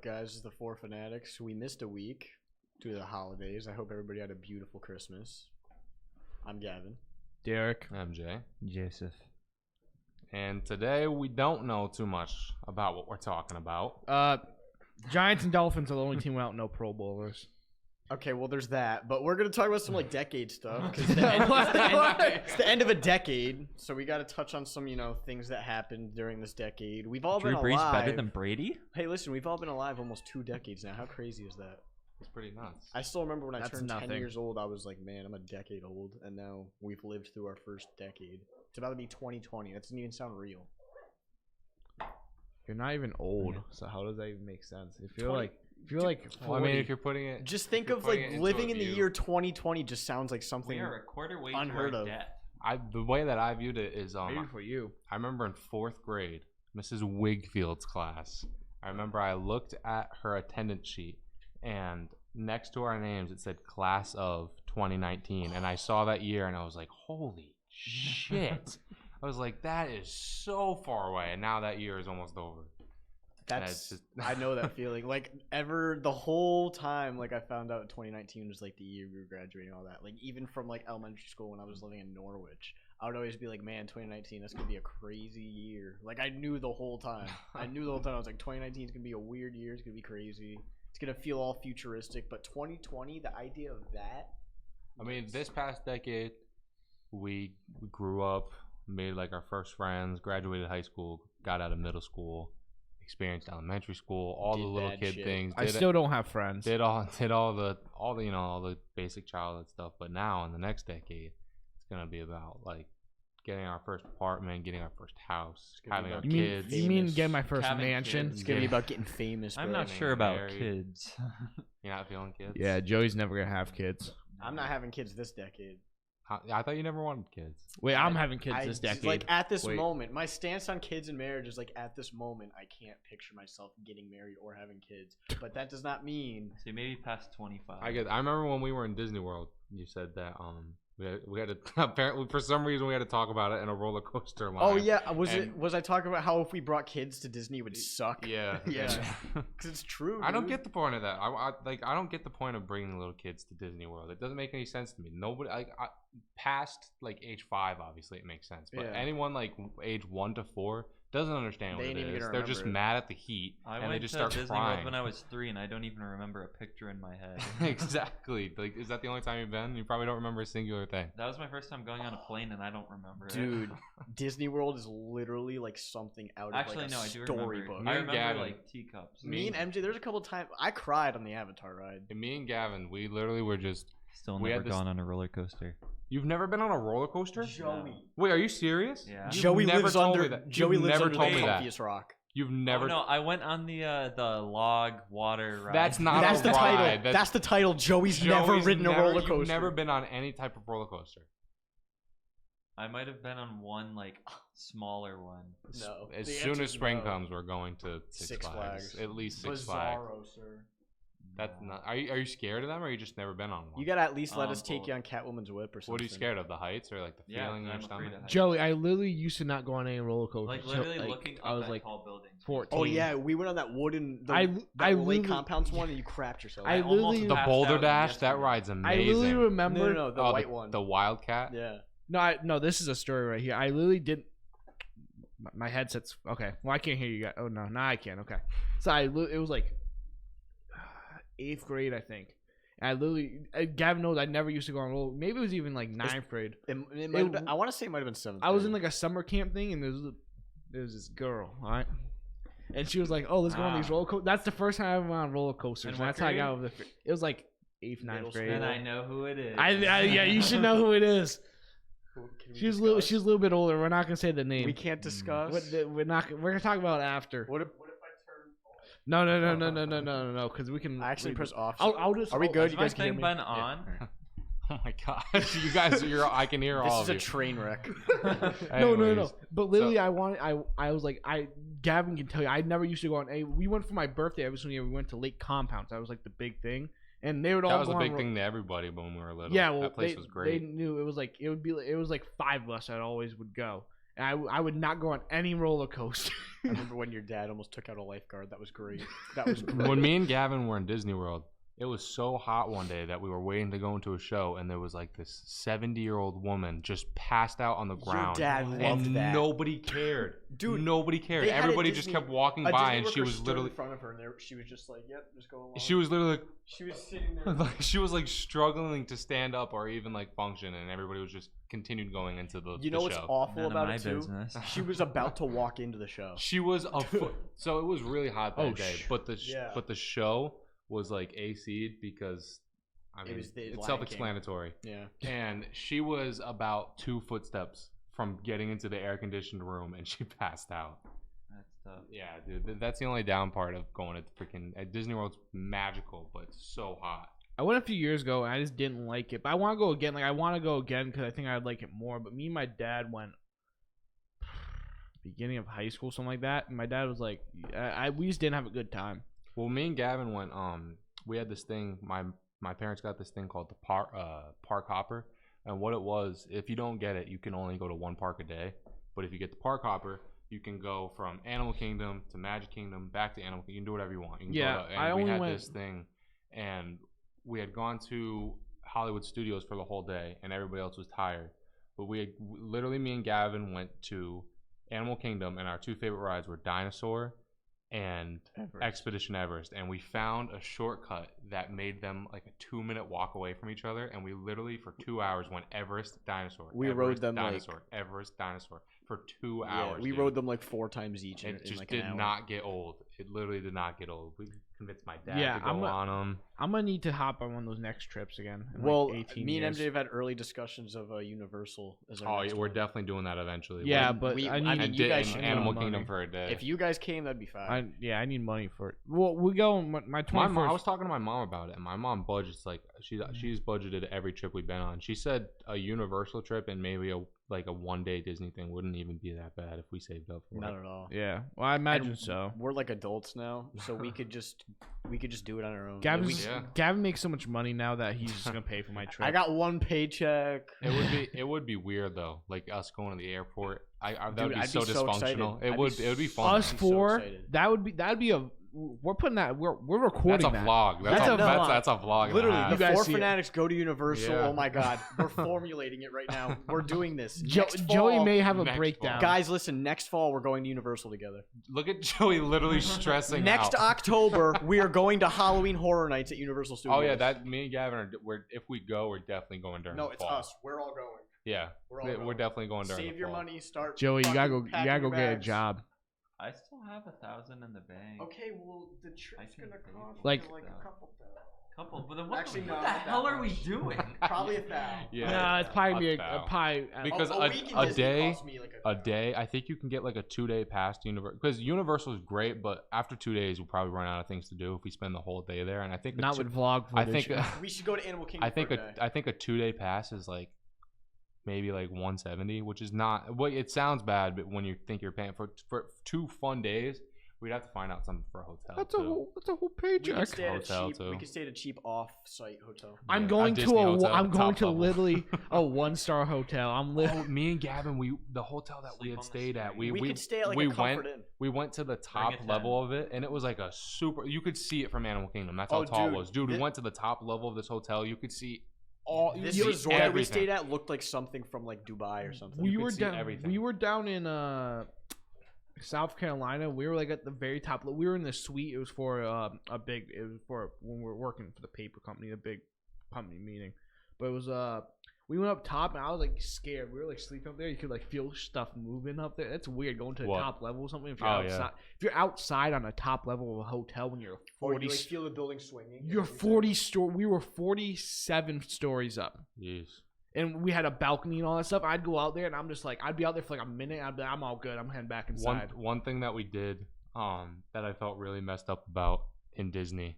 Guys, this is the four Fanatics. We missed a week due to the holidays. I hope everybody had a beautiful Christmas. I'm Gavin. Darrick. I'm Jay. Joseph. And today we don't know too much about what we're talking about. Giants and Dolphins are the only team without no Pro Bowlers. Okay, well, there's that. But we're going to talk about some, like, decade stuff. Because it's the end of a decade. So we got to touch on some, things that happened during this decade. We've all been Drew Brees alive. better than Brady? Hey, listen, we've all been alive almost 2 decades now. How crazy is that? It's pretty nuts. I still remember when I That's turned 10 nothing. years old, I was like, man, I'm a decade old. And now we've lived through our first decade. It's about to be 2020. That doesn't even sound real. You're not even old, so how does that even make sense? If you're 20 like, if you're like, Well, I mean, 40, if you're putting it, Just think you're of, like, putting it into living a in the view. year 2020 just sounds like something We are a quarter way unheard to our of. death. the way that I viewed it is, maybe for you. I remember in 4th grade, Mrs. Wigfield's class. I remember I looked at her attendance sheet, and next to our names it said class of 2019, and I saw that year, and I was like, holy shit! I was like, that is so far away, and now that year is almost over. That's just- I know that feeling. Like the whole time, like I found out 2019 was like the year we were graduating and all that. Like even from like elementary school when I was living in Norwich, I would always be like, man, 2019, that's gonna be a crazy year. Like I knew the whole time. I was like, 2019 is gonna be a weird year. It's gonna be crazy. It's gonna feel all futuristic. But 2020, the idea of that. I mean, this past decade, we grew up, made like our first friends, graduated high school, got out of middle school, experienced elementary school, all Did the little bad kid shit. things. I still don't have friends. Did all the basic childhood stuff. But now in the next decade, it's gonna be about like getting our first apartment, getting our first house, gonna be having our about kids. You mean famous. get my first Having mansion? It's gonna be Yeah. about getting famous. I'm bro. not getting sure about married. kids. You're not feeling kids? Yeah, Joey's never gonna have kids. I'm not having kids this decade. I thought you never wanted kids. Wait, I'm having kids I- this decade. Like at this Wait. moment, my stance on kids and marriage is like at this moment, I can't picture myself getting married or having kids. But that does not mean So maybe past 25. I remember when we were in Disney World, you said that we had to apparently for some reason we had to talk about it in a roller coaster line. Oh yeah, And- was I talking about how if we brought kids to Disney it would suck? Yeah. Yeah. Because it's true. I don't dude. get the point of that. I don't get the point of bringing little kids to Disney World. It doesn't make any sense to me. Nobody past like age 5, obviously it makes sense. But Yeah. anyone like age 1 to 4 doesn't understand what They it ain't even is. gonna They're just remember it. mad at the heat I and they went just to start Disney crying. World when I was 3, and I don't even remember a picture in my head. Exactly. Like, is that the only time you've been? You probably don't remember a singular thing. That was my first time going on a plane, and I don't remember it. Dude, Disney World is literally like something out of Actually, like a no, I do storybook. remember. Me I and remember Gavin- like teacups. Me and MJ, there's a couple times I cried on the Avatar ride. And me and Gavin, we literally were just. Still we never had this- gone on a roller coaster. You've never been on a roller coaster? Joey. Wait, are you serious? Yeah. You've Joey never lives told under me that. Joey You've lives never under told the me that. comfiest rock. You've never. Oh, no, I went on the log water ride. That's not That's a the title. ride. That's the title. Joey's never ridden a roller coaster. You've never been on any type of roller coaster. I might have been on one like smaller one. No. As The soon answer as is spring no. comes, we're going to Six Flags. At least Six Flags. Bizarro, sir. That's not. Are you scared of them, or you just never been on one? You gotta at least let us take both. you on Catwoman's whip or something. What are you scared of? The heights or like the Yeah, feeling in your I'm afraid stomach? of heights. Joey, I literally used to not go on any roller coasters. Like till, literally like, looking up I was at like tall buildings. 14. Oh yeah, we went on that wooden. I Lake literally- compounds one, and you crapped yourself. I almost literally- The passed Boulder out Dash. That yesterday. ride's I amazing. literally remember. No, the Oh, white one. The Wildcat. Yeah. No, this is a story right here. I literally did. My headset's okay. Well, I can't hear you guys. Oh no, now I can. Okay, so it was like 8th grade, I think. And I literally, Gavin knows I never used to go on roller. Maybe it was even like 9th grade. It might have been, I want to say it might have been 7th. I was in grade. like a summer camp thing, and there was this girl, all right, and she was like, "Oh, let's go on these roller coasters." That's the first time I went on roller coasters. In And what that's how I got grade? over the. It was like 8th, 9th Middle grade. And I know who it is. Yeah, you should know who it is. Can we She was discuss? a little bit older. We're not gonna say the name. We can't discuss. We're gonna talk about it after. What if No, because we can. I actually press off? I'll just. Are we good? Has You my guys can hear thing me? been on? Oh my gosh, you guys! I can hear This all is of a you. train wreck. No. Anyways, But literally, I was like, Gavin can tell you, I never used to go on. We went for my birthday every single year. We went to Lake Compounds. That was like the big thing, and they would all. That was go a on big thing to everybody when we were little. Yeah, well, that place they, was great. They knew it was like 5 of us that always would go, And I would not go on any roller coaster. I remember when your dad almost took out a lifeguard. That was great. That was great. When me and Gavin were in Disney World, it was so hot one day that we were waiting to go into a show, and there was like this 70-year-old woman just passed out on the ground. Your dad loved and that. nobody cared. Dude, nobody cared. they had a Everybody just Disney- kept walking A by, Disney and she worker was stood literally in front of her, and she was just like, "Yep, just go along." she was literally like, She was sitting there. like she was like struggling to stand up or even like function, and everybody was just continued going into the You know the what's show. awful None of about my it too? business. She was about to walk into the show. She was a foot. So it was really hot that Oh, day, but the show was like AC'd because I mean was the Lion it's King. self-explanatory. Yeah. And she was about 2 footsteps from getting into the air-conditioned room, and she passed out. That's tough. Yeah, dude, that's the only down part of going to freaking at Disney World's magical, but it's so hot. I went a few years ago and I just didn't like it. But I want to go again. Like I want to go again because I think I'd like it more. But me and my dad went beginning of high school, something like that. And my dad was like, we just didn't have a good time. Well, me and Gavin went. We had this thing. My parents got this thing called the park hopper, and what it was, if you don't get it, you can only go to one park a day. But if you get the park hopper, you can go from Animal Kingdom to Magic Kingdom back to Animal Kingdom. You can do whatever you want. You can Yeah, go to, I we only had went- this thing, and we had gone to Hollywood Studios for the whole day, and everybody else was tired. But literally, me and Gavin went to Animal Kingdom, and our two favorite rides were Dinosaur and Expedition Everest, and we found a shortcut that made them like a 2-minute walk away from each other, and we literally for 2 hours went Everest, Dinosaur. We Everest, rode them, Dinosaur, Everest, Dinosaur for 2 hours. Yeah, we dude. rode them like 4 times each. It in just like did an hour. not get old. It literally did not get old. We convinced my dad Yeah, to go on them. I'm gonna need to hop on one of those next trips again. In Well, like 18 me and years. MJ have had early discussions of Universal as our Oh, next yeah, we're one. definitely doing that eventually. Yeah, When but we- I I need. mean, and you did guys in should Animal money. Kingdom for a day. If you guys came, that'd be fine. I need money for it. Well, we go my My 21st. mom, I was talking to my mom about it, and my mom budgets like she's budgeted every trip we've been on. She said a Universal trip and maybe a 1-day Disney thing wouldn't even be that bad if we saved up for Not it. at all. Yeah, well, I imagine And so. We're like adults now, so we could just do it on our own. Gavin's, Yeah. Gavin makes so much money now that he's just gonna pay for my trip. I got one paycheck. It would be weird though, like us going to the airport. That Dude, would be I'd so be so dysfunctional. excited. It would be fun. us I'd be so four. excited. that'd be a. We're putting that. We're recording That's a that. vlog. That's a vlog. That's a vlog. and a Literally, half. the You guys 4 see it. fanatics go to Universal. Yeah. Oh my God, we're formulating it right now. We're doing this. Next Joey fall- may have a Next breakdown. fall. Guys, listen. Next fall, we're going to Universal together. Look at Joey literally stressing Next out. October, we are going to Halloween Horror Nights at Universal Studios. Oh yeah, that me and Gavin if we go, we're definitely going during No, the it's fall. us. We're all going. Yeah, We're all we're going. definitely going during Save the your fall. money. Start. Joey, you gotta go. fucking You packing gotta go your get a bags. job. I still have 1,000 in the bank. Okay, well the trip's can gonna pay cost for Like- you like a couple thousand. Couple, but then what, Actually, what no, the not that hell are we much. doing? Probably 1,000. Yeah. No, it's probably gonna be $1,000. pie. Because a week in a Disney day- costs me like A day, I think you can get like a 2-day pass to Universal, because Universal is great, but after 2 days we'll probably run out of things to do if we spend the whole day there. And I think Not with vlog I footage. think We should go to Animal Kingdom. I think for a day. I think a 2-day pass is like maybe like 170, which is not. Well, it sounds bad, but when you think you're paying for 2 fun days, we'd have to find out something for a hotel. That's too. a whole We paycheck. could stay at a Hotel, cheap. too. We could stay at a cheap off-site hotel. I'm Yeah, going a to Disney a. hotel, I'm going top to level. literally a 1-star hotel. I'm Oh, literally. me and Gavin, the hotel that we Sleep had on the stayed at, street. We could stay at like we a comfort went inn. we went to the top a tent. level of it, and it was like a super. You could see it from Animal Kingdom. That's how Oh, tall dude, it was, dude. We thi- went to the top level of this hotel. You could see all. You This could see resort that we everything. stayed at looked like something from like Dubai or something. We could were see down. everything. We were down in South Carolina. We were like at the very top. We were in the suite. It was for a big. It was for when we were working for the paper company, a big company meeting. But it was we went up top and I was like scared. We were like sleeping up there. You could like feel stuff moving up there. That's weird going to the What? top level or something. If you're Oh, yeah. outside, if you're outside on a top level of a hotel when you're Or 40, you like feel the building swinging. you're 40 story. We were 47 stories up. Jeez. And we had a balcony and all that stuff. I'd go out there and I'm just like, I'd be out there for like a minute. I'd be like, I'm all good. I'm heading back inside. One thing that we did that I felt really messed up about in Disney.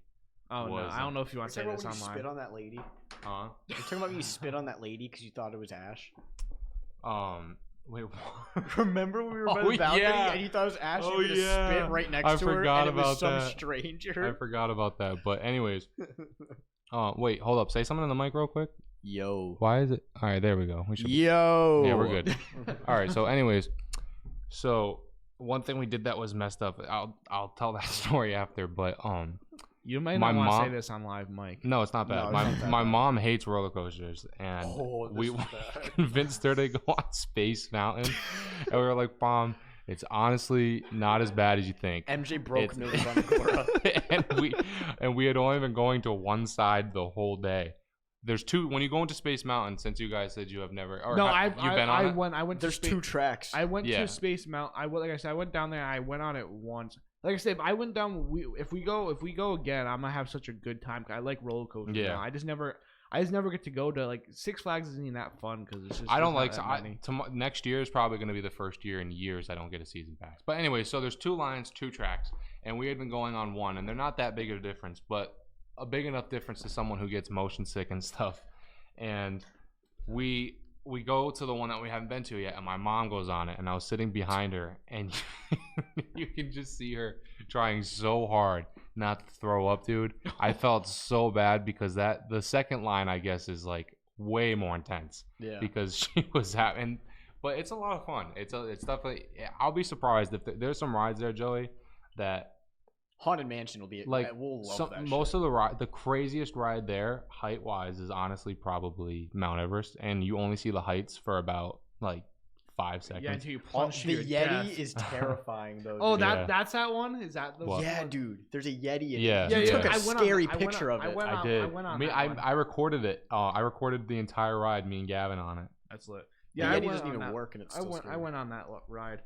Oh no, was, I don't know if you You're want to say talking this about when you online. spit on that lady. Huh? You're talking about when you spit on that lady because you thought it was Ash. Wait. Remember when we were by Oh, the balcony yeah. and you thought it was Ash? Oh, You were gonna yeah. spit right next I to her, forgot and it was about some that. I stranger. forgot about that. But anyways, wait, hold up. Say something in the mic real quick. Yo. Why is it? All right, there we go. We should. Yo. Yeah, we're good. All right. So, anyways, So one thing we did that was messed up. I'll tell that story after, but You might my not want to say mom- this on live mic. no, it's not bad. No, it's my not that my bad. mom hates roller coasters, and Oh, this we is bad. convinced her to go on Space Mountain, and we were like, Mom, it's honestly not as bad as you think. MJ broke It's- news on BONAGURA. and we had only been going to one side the whole day. There's two when you go into Space Mountain. Since you guys said you have never, or No, have you been on it? I went. There's to two tracks. I went Yeah. to Space Mountain. Like I said, I went down there. I went on it once. Like I said, if I went down, if we go again, I'm gonna have such a good time. I like roller coasters. Yeah. Now. I just never get to go to like Six Flags. Isn't even that fun because it's just. I don't there's like. not that many. Next year is probably going to be the first year in years I don't get a season pass. But anyway, so there's two lines, two tracks, and we had been going on one, and they're not that big of a difference, but a big enough difference to someone who gets motion sick and stuff. And we go to the one that we haven't been to yet, and my mom goes on it, and I was sitting behind her, and you can just see her trying so hard not to throw up, dude. I felt so bad because the second line, I guess, is like way more intense Yeah. because she was having, but it's a lot of fun. It's definitely. I'll be surprised if there's some rides there, Joey, that Haunted Mansion will be like we'll love that. most shit. of the craziest ride there, height wise, is honestly probably Mount Everest, and you only see the heights for about like 5 seconds. Yeah, until you Oh, plunge to the your Yeti death. is terrifying though. Oh, dude. Yeah. that's that one. Is that the What? Yeah, dude. There's a Yeti. In Yeah. it. Yeah, You yeah. took a I went on- scary I went picture on- of it. I did. I went on Me, that one. I recorded it. I recorded the entire ride. Me and Gavin on it. That's lit. The Yeah, I Yeti went doesn't on even that. work, and it's I still went. scary. I went on that ride.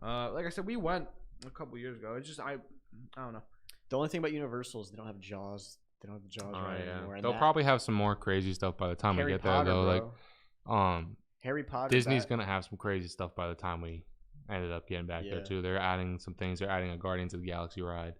Like I said, we went a couple years ago. It's just I don't know. The only thing about Universal is they don't have Jaws. They don't have the Jaws Oh ride yeah. anymore. and They'll that- probably have some more crazy stuff by the time Harry we get there, Potter, though. bro. Like, Harry Potter. Disney's that- gonna have some crazy stuff by the time we ended up getting back there Yeah. too. They're adding some things. They're adding a Guardians of the Galaxy ride.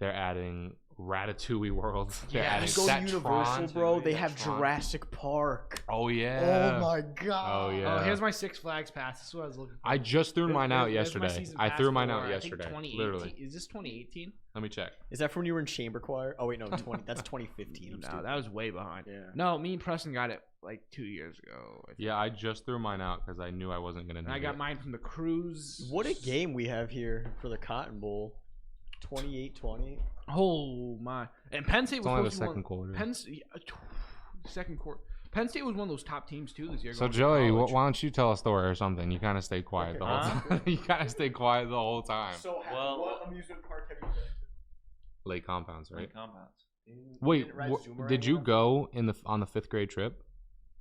They're adding Ratatouille World. They're Yeah, adding Go to Universal, Tron. bro. They Yeah, have Tron. Jurassic Park. Oh yeah. Oh my god. Oh yeah. Oh, here's my Six Flags pass. This is what I was looking for. I just threw mine out There's my yesterday. season I pass threw mine for, out I think, yesterday. 2018. Literally. Is this 2018? Let me check. Is that from when you were in chamber choir? Oh wait, no, 20. That's 2015. I'm No, stupid. that was way behind. Yeah. No, me and Preston got it like 2 years ago. I think. Yeah, I just threw mine out because I knew I wasn't gonna. And I need got it. mine from the cruise. What a game we have here for the Cotton Bowl. 28-20. Oh my! And Penn State It's was only the supposed to be second quarter. Penn State, second quarter. Penn State was one of those top teams too this year. So going to Joey, college. why don't you tell a story or something? You kind of stayed quiet Okay. the whole time. You kind of stayed quiet the whole time. So, Well- what amusement park have you been? Lake compounds, right? Like compounds. Wait, did you go on the 5th grade trip?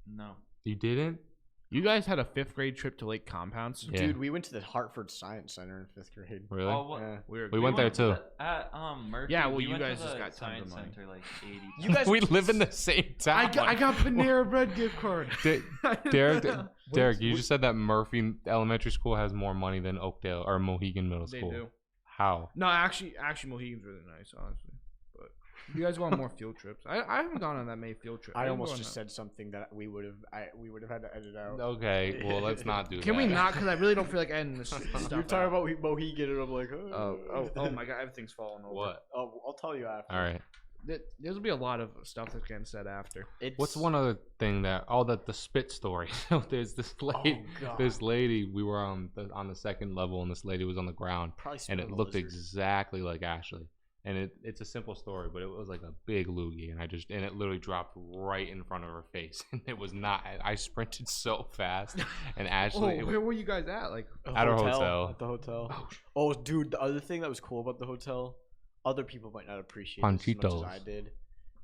No. You didn't? You guys had a 5th grade trip to Lake Compounds. Yeah. Dude, we went to the Hartford Science Center in 5th grade. Really? Oh, what? Yeah. We went there too. At Murphy. Yeah, well, we you went guys to just the got tons of science money. center like 80. You guys we live in the same town. I got Panera Bread gift card. Derek, you just said that Murphy Elementary School has more money than Oakdale or Mohegan Middle They School. do. How? No, actually, Mohegan's really nice, honestly. But you guys go on more field trips. I haven't gone on that many field trips. I didn't almost go on just that. said something that we would have had to edit out. Okay, well, let's not do that. Can we not? Because I really don't feel like editing this stuff. You're talking out. about Mohegan, and I'm like, Oh my god, everything's falling over. What? Oh, I'll tell you after. All right. There's will be a lot of stuff that's getting said after. What's one other thing that? Oh, the spit story. There's this lady. God. This lady. We were on the second level, and this lady was on the ground, Probably and it smelled a looked lizard. exactly like Ashley. And it's a simple story, but it was like a big loogie, and it literally dropped right in front of her face, and it was not. I sprinted so fast, and Ashley. Where were you guys at? Like, At our hotel. At the hotel. Oh, dude, the other thing that was cool about the hotel, other people might not appreciate this as much as Panchitos. I did.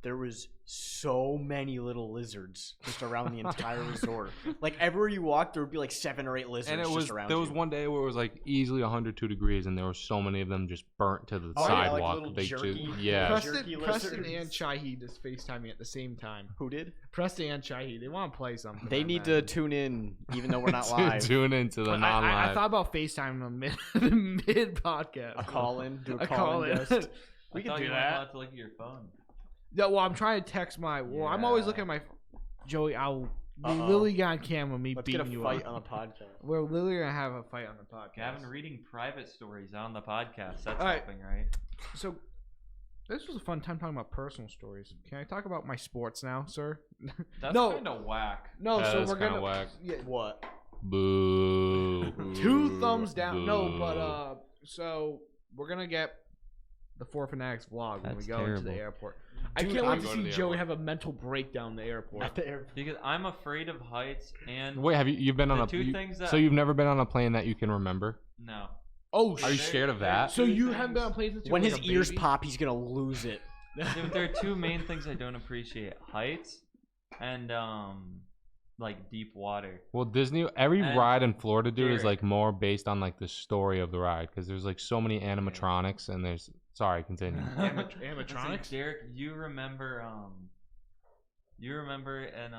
There was so many little lizards just around the entire resort. Like everywhere you walked, there would be like 7 or 8 lizards And it was just around there was you. one day where it was like easily 102 degrees, and there were so many of them just burnt to the Oh, yeah, like sidewalk. little They jerky- just yeah. Jerky Preston lizards. and Shahid just FaceTime me at the same time. Who did? Preston and Shahid, they want to play something. They I need to imagine. tune in, even though we're not live. Tune into the non-live. I thought about FaceTime them mid podcast. A call in, do a A call in guest. We I can thought do you weren't that. allowed to look at your phone. Yeah, well, I'm trying to text my. Well, I'm always Yeah. looking at my. Joey, I'll. We Uh-oh. literally got on camera me Let's get a beating you fight up. on a podcast. We're literally gonna have a fight on the podcast. Gavin reading private stories on the podcast. That's All right. helping, right? So, this was a fun time talking about personal stories. Can I talk about my sports now, sir? That's No. kind of whack. No, Yeah, so that's we're kinda gonna. whack. Yeah, What? Boo. 2 thumbs down. No, but so we're gonna get the 4 Fanatics vlog when we That's go into the terrible. airport. I Dude, can't I'm wait to going to see the Joey airport. have a mental breakdown in the airport. At the airport. Because I'm afraid of heights and Wait, have you've been on The a two things that- so you've never been on a plane that you can remember? no. Oh, Are you shit. scared of that? So Two you haven't been on things- planes since you When were his like a ears baby? pop, he's gonna lose it. There are 2 main things I don't appreciate: heights and like deep water. Well, Disney, every And ride in Florida, dude, is Darrick. like more based on like the story of the ride because there's like so many animatronics and there's. Sorry, continue. It's like, Animatronics? Darrick, you remember in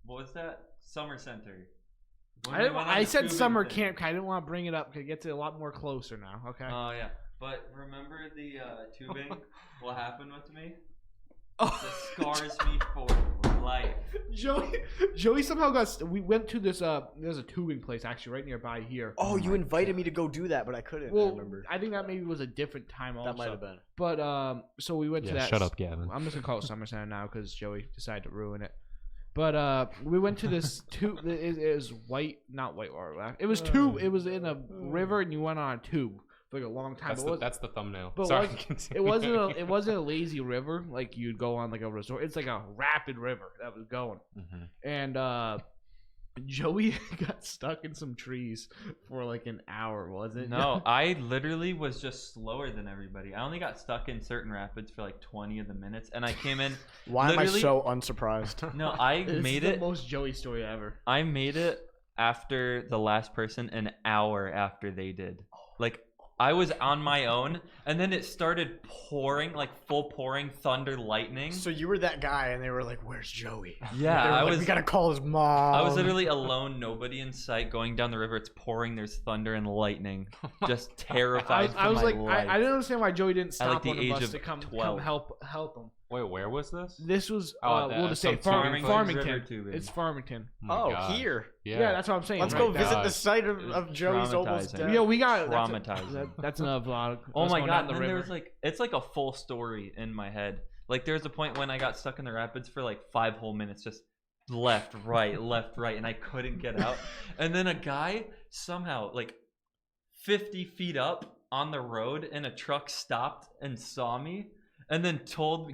what was that? Summer Center. When we went on I the said tubing summer thing. camp. 'Cause I didn't want to bring it up because it gets a lot more closer now. Okay. Oh yeah, but remember the tubing? What happened with me? Oh. This scars me for life. Joey somehow got. We went to this. There's a tubing place actually right nearby here. Oh, you my invited me to go do that, but I couldn't. I Well, remember. I think that maybe was a different time also. That might have been. But so we went to Yeah, that. shut up, Gavin. I'm just gonna call it Summer Center now because Joey decided to ruin it. But we went to this tube. It is not white water. It was tube. It was in a river, and you went on a tube for like a long time. That's the thumbnail. but Sorry, it wasn't a lazy river like you'd go on like a resort. It's like a rapid river that was going. Mhm. And Joey got stuck in some trees for like an hour, wasn't it? No, I literally was just slower than everybody. I only got stuck in certain rapids for like 20 of the minutes, and I came in. Why am I literally- so unsurprised? No, I This made is it. the most Joey story ever. I made it after the last person an hour after they did. Like I was on my own, and then it started pouring, like full pouring thunder, lightning. So you were that guy, and they were like, "Where's Joey?" Yeah, They were I like, was. We gotta call his mom. I was literally alone, nobody in sight, going down the river. It's pouring. There's thunder and lightning. Just terrified. I was for my like, life. I didn't understand why Joey didn't At, like, stop the on the age bus of to come 12. help him. Wait, where was this? This was Oh, we'll just say some tubing place? Farmington. River tubing. It's Farmington. my Oh, God. here. Yeah, that's what I'm saying. Let's Oh go my visit the God. site It was of Joey's almost traumatizing. dead. Yeah, we got Traumatizing. That's another vlog. Oh Us my going god! down the Then river. there was like, it's like a full story in my head. Like there was a point when I got stuck in the rapids for like 5 whole minutes, just left, right, and I couldn't get out. And then a guy somehow, like 50 feet up on the road, and a truck stopped and saw me, and then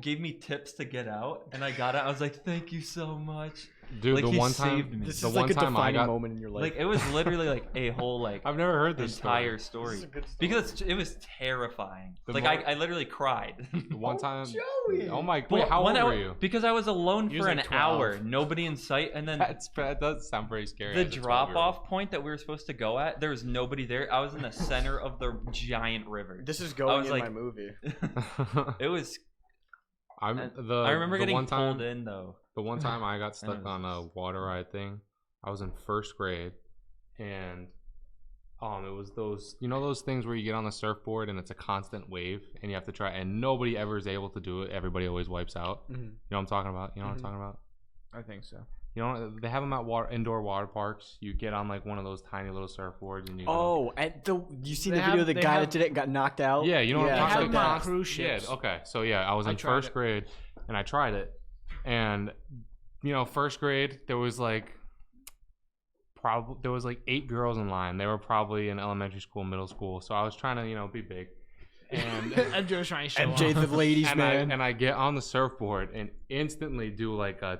gave me tips to get out. And I got out. I was like, "Thank you so much." Dude, Like, the he one saved time, me. This the is one like a time I defining got, moment in your life. Like it was literally like a whole like I've never heard this entire story. story, This is a good story. because it was terrifying. The Like more- I literally cried. The one time, Joey. oh my, Well, wait, how old when were you? Because I was alone He was for like an 12. hour, nobody in sight, and then That does sound pretty scary. the as a 12-year-old. drop-off point that we were supposed to go at, there was nobody there. I was in the center of the giant river. This is going was in like- my movie. It was. I remember the getting one time, pulled in though. The one time I got stuck it on a was- water ride thing, I was in first grade, and it was those things where you get on the surfboard and it's a constant wave and you have to try, and nobody ever is able to do it. Everybody always wipes out. Mhm. You know what I'm talking about? You know what I'm talking about? I think so. You know, they have them at indoor water parks. You get on like one of those tiny little surfboards and you go. Oh, and you see They the have- video of the they guy have- that did it and got knocked out? Yeah, you know what Yeah, I'm They talking have like them on that. cruise ships. Yeah, okay. So yeah, I was I in tried first it. grade and I tried it. And first grade there was like 8 girls in line. They were probably in elementary school, middle school. So I was trying to, be big. And I'm just trying to show MJ off. the ladies and man. I get on the surfboard and instantly do like a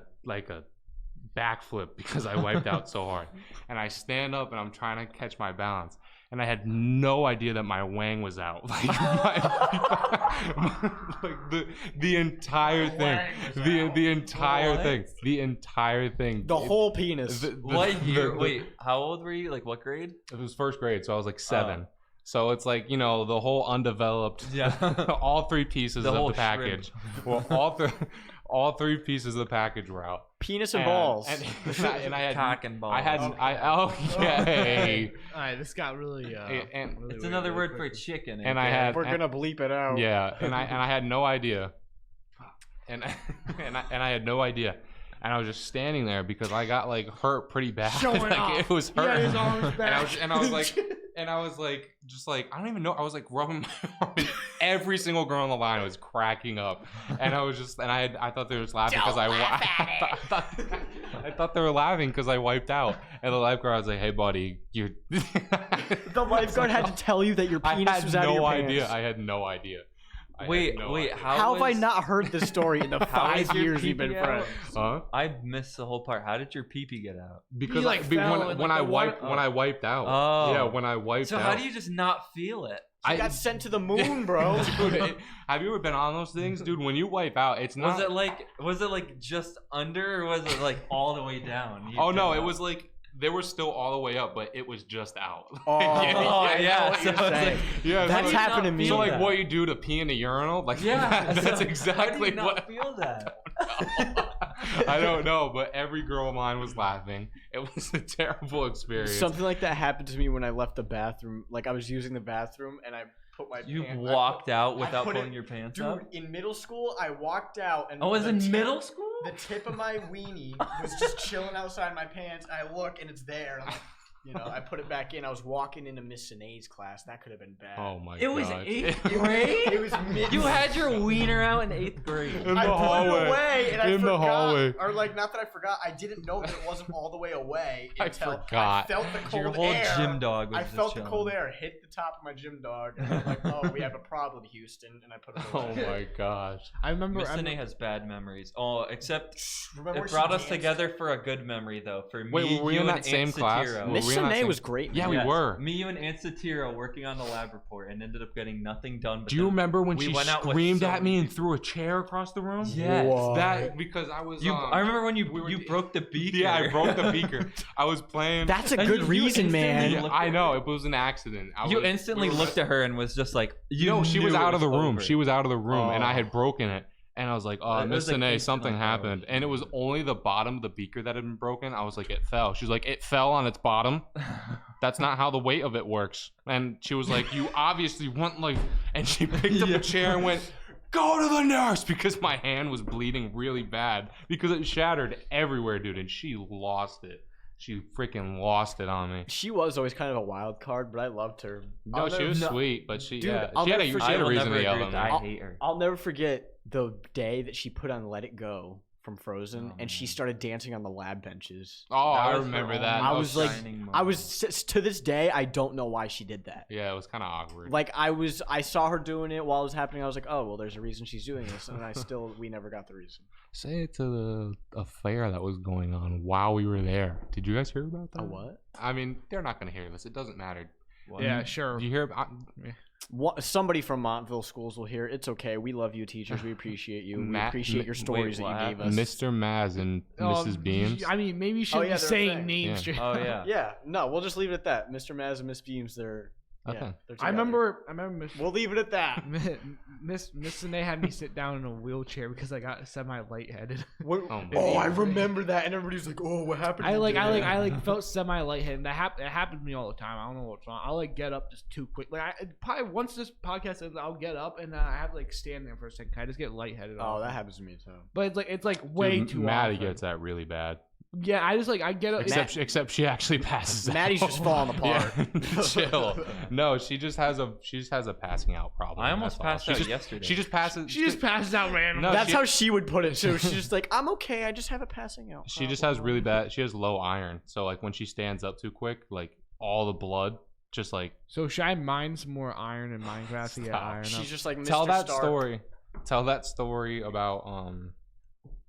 backflip because I wiped out so hard. And I stand up and I'm trying to catch my balance. And I had no idea that my wang was out. Like, the entire thing. The entire thing. The entire thing. The whole penis. What year? Wait, how old were you? Like what grade? It was first grade, so I was like 7. So it's like, the whole undeveloped, all 3 pieces The of whole the package. Well, all 3 pieces of the package were out. Penis and balls. And I had Cock and balls. okay. All right, this got really. And- really It's weird another really word for quickly. chicken. And I had We're gonna bleep it out. yeah, and I had no idea, and I had no idea, and I was just standing there because I got like hurt pretty bad. Showing Like, off. it was He had hurt. his arms back. And I was like, just like, I don't even know. I was like rubbing my arm, and every single girl on the line was cracking up, and I thought they were just laughing because I thought they were laughing because I wiped out, and the lifeguard was like, "Hey, buddy, you're." The lifeguard had to tell you that your penis was out of your pants. I had no idea. Wait, How have I not heard this story in the How is 5 your years we've been pee-pee out? friends? Huh? I missed the whole part. How did your pee-pee get out? Because when I wiped out. Oh. Yeah, when I wiped So out. how do you just not feel it? I got sent to the moon, bro. Dude, have you ever been on those things, dude? When you wipe out, it's not. Was it like just under, or was it like all the way down? Oh no, it was like they were still all the way up, but it was just out. Oh, yeah. So Yeah, that's so happened to me. So like, what you do to pee in a urinal? Like, Yeah, that's so exactly how do you not what. feel that? I don't know, but every girl of mine was laughing. It was a terrible experience. Something like that happened to me when I left the bathroom. Like I was using the bathroom and I put my You pants. walked out I without put it- pulling your pants Dude, up? in middle school, I walked out and Oh, was the in tip- middle school? The tip of my weenie was just chilling outside my pants. I look and it's there. I'm like, I put it back in. I was walking into Miss Sinead's class. That could have been bad. Oh my god. It was 8th grade? It was mid. You had your wiener out in 8th grade. In the I put hallway. it away and I In the forgot, hallway. or like not that I forgot. I didn't know that it wasn't all the way away I until forgot. I felt the cold Your whole air. gym dog was I just felt the chilling. cold air hit the top of my gym dog, and I'm like, "Oh, we have a problem, Houston," and I put it Oh away. my gosh. I remember. Miss Sinead has bad memories. Oh, except Remember when it she brought us danced? together for a good memory, though. For Wait, me, were we you in and that same Aunt class? Satiro. Were Miss we in that Sinead same- was great. Yeah, man. we were. Me, you, and Aunt Satiro working on the lab report and ended up getting nothing done. But Do you then remember when we she went out with screamed so at me many and people. threw a chair across the room? Yes. What? That because I was. I remember when you we were- you broke the beaker. Yeah, I broke the beaker. I was playing. That's a And good you reason, instantly man. Yeah, looked I at know her. it was an accident. You instantly looked at her and was just like, No, she was knew it out of the room. over. She was out of the room, and I Oh. had broken it. And I was like, "Oh, It Miss was like Sinead, instant something on happened." television. And it was only the bottom of the beaker that had been broken. I was like, "It fell." She was like, "It fell on its bottom. That's not how the weight of it works." And she was like, "You obviously want like," and she picked up Yeah. a chair and went, "Go to the nurse," because my hand was bleeding really bad because it shattered everywhere, dude. And she lost it. She freaking lost it on me. She was always kind of a wild card, but I loved her. No, she was sweet, but Dude, she I'll had never a forget- she had a will reason never to yell agree at with me. that. I hate her. I'll never forget the day that she put on "Let It Go" from Frozen, Oh, and she man. started dancing on the lab benches. Oh, That I was her remember only that. I That was like- shining moment. I was to this day, I don't know why she did that. Yeah, it was kind of awkward. Like I saw her doing it while it was happening. I was like, oh well, there's a reason she's doing this, and we never got the reason. Say it to the affair that was going on while we were there. Did you guys hear about that? A what? I mean, they're not gonna hear this. It doesn't matter. What? Yeah, sure. Did you hear about? Somebody from Montville schools will hear. It's okay. We love you, teachers. We appreciate you. We Matt- appreciate your stories what that you gave us. Mr. Maz and Mrs. Beams. I mean, maybe you shouldn't yeah, be they're a saying thing. names. Yeah. straight Oh up. yeah. Yeah, no, we'll just leave it at that. Mr. Maz and Miss Beams, they're Okay. they're I together. remember Miss We'll leave it at that. Miss Sinead had me sit down in a wheelchair because I got semi lightheaded. What- Oh, oh, I man. remember that, and everybody's like, "Oh, what happened?" I felt semi lightheaded. That it happens to me all the time. I don't know what's wrong. I'll like get up just too quick. Like probably once this podcast ends, I'll get up and I have to like stand there for a second. I just get lightheaded. Oh, all the that time. happens to me too. But it's like way Dude, too Maddie often. gets that really bad. Yeah, I get up. Except she actually passes out. Maddie's just falling apart. Yeah. Chill. No, she just has a passing out problem. I almost that's all. passed She out just- yesterday. She just passes. She just passes out randomly. No, That's she- how she would put it too. She's just like, "I'm okay. I just have a passing out." She just has really bad. She has low iron. So like when she stands up too quick, like all the blood just like. So should I mine some more iron in Minecraft to get Stop. iron She's up? just like Mr. Tell that Stark. story. Tell that story about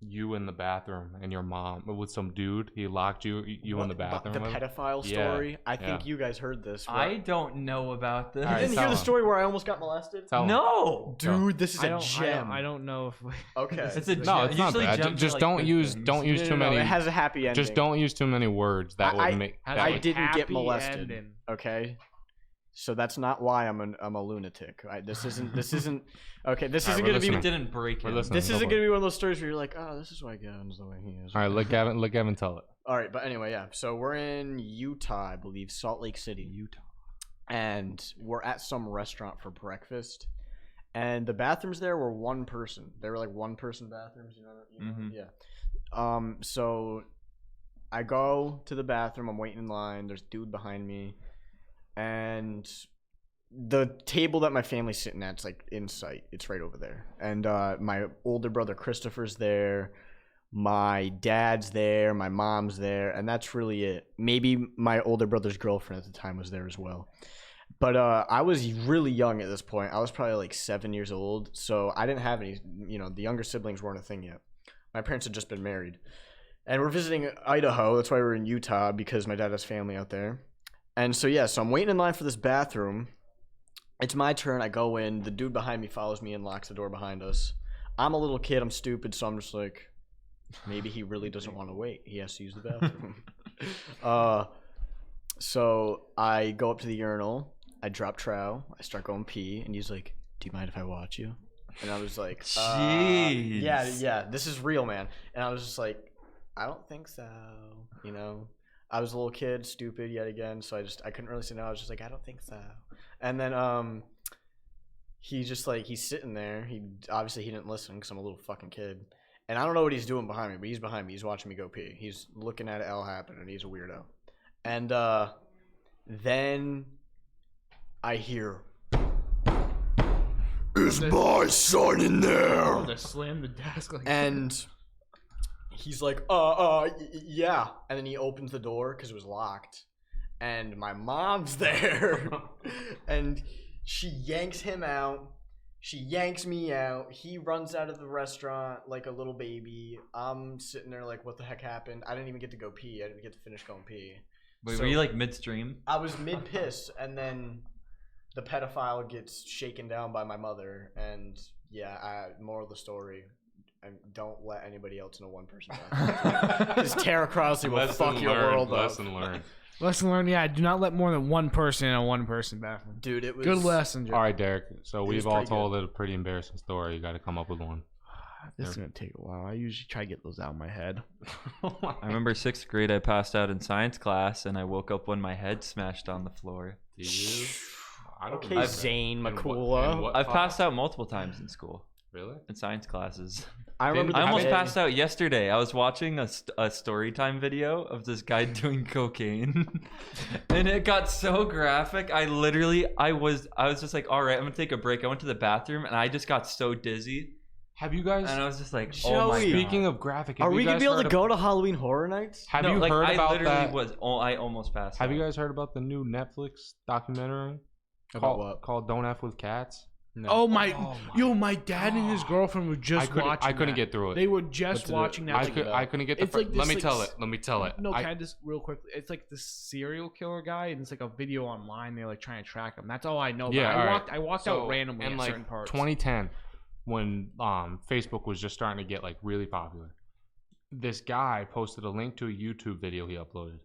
you in the bathroom and your mom with some dude. He locked you in the bathroom. The with him? pedophile Yeah, story. I think yeah. you guys heard this. I don't know about this. All You right, didn't tell hear the him. story where I almost got molested? Tell him. No. Dude, this is I a don't, gem. I don't know if. Okay. It's a No, gem. it's not Usually bad. gems are, Just like, don't good use things. don't use No, too no, many. It has a happy ending. Just don't use too many words that I- would make. Has that I a would- didn't get happy molested. ending. Okay. So that's not why I'm a lunatic. This isn't okay. This All right, isn't we're gonna be. listening. Didn't break We're him. listening. This Go isn't for gonna it. be one of those stories where you're like, oh, this is why Gavin's the way he is. All right, let Gavin tell it. All right, but anyway, yeah. So we're in Utah, I believe, Salt Lake City, Utah, and we're at some restaurant for breakfast. And the bathrooms there were one person. They were like one person bathrooms, you know? Mhm. Yeah. So I go to the bathroom. I'm waiting in line. There's a dude behind me, and the table that my family's sitting at is like in sight. It's right over there. And my older brother Christopher's there. My dad's there. My mom's there. And that's really it. Maybe my older brother's girlfriend at the time was there as well. But I was really young at this point. I was probably like 7 years old. So I didn't have any, the younger siblings weren't a thing yet. My parents had just been married. And we're visiting Idaho. That's why we're in Utah, because my dad has family out there. And so, so I'm waiting in line for this bathroom. It's my turn. I go in. The dude behind me follows me and locks the door behind us. I'm a little kid. I'm stupid. So I'm just like, maybe he really doesn't want to wait. He has to use the bathroom. So I go up to the urinal. I drop trow. I start going pee. And he's like, do you mind if I watch you? And I was like, Jeez. Yeah, this is real, man. And I was just like, I don't think so. I was a little kid, stupid yet again. So I couldn't really say no. I was just like, I don't think so. And then he's just like, he's sitting there. He didn't listen because I'm a little fucking kid. And I don't know what he's doing behind me, but he's behind me. He's watching me go pee. He's looking at it all happen, and he's a weirdo. And then I hear, "Is my son in there?" They slam the desk like. And he's like, yeah. And then he opens the door because it was locked. And my mom's there. And she yanks him out. She yanks me out. He runs out of the restaurant like a little baby. I'm sitting there like, what the heck happened? I didn't even get to go pee. I didn't get to finish going pee. Wait, were you like midstream? I was mid-piss, and then the pedophile gets shaken down by my mother. And moral of the story, and don't let anybody else know one person. Because Tara Crossley will fuck your world up. Lesson learned. Lesson learned, do not let more than one person in a one-person bathroom. Dude, it was... Good lesson, Joe. All right, Derek. So we've all told a pretty embarrassing story. You got to come up with one. This is going to take a while. I usually try to get those out of my head. I remember 6th grade, I passed out in science class, and I woke up when my head smashed on the floor. Did you? I don't Okay, remember. Zane In McCool. what I've class? passed out multiple times in school. Really? In science classes. I remember I almost the day- passed out yesterday. I was watching a story time video of this guy doing cocaine, and it got so graphic. I was just like, all right, I'm gonna take a break. I went to the bathroom, and I just got so dizzy, Have you guys? and I was just like, oh my Joey. god. Speaking of graphic, Are have we you going to guys be able heard to go to Halloween Horror Nights? Have No, you like, heard I about literally that? I almost passed Have out. you guys heard about the new Netflix documentary About what? called "Don't F with Cats"? No. Oh my dad and his girlfriend were just watching I couldn't that. get through it. They were just watching that. I couldn't get the. It's like this, Let me like, tell it. Let me tell it. No, can I just real quickly? It's like this serial killer guy, and it's like a video online. They're like trying to track him. That's all I know. Yeah, But I walked out randomly in at like certain parts. 2010, when Facebook was just starting to get like really popular. This guy posted a link to a YouTube video he uploaded,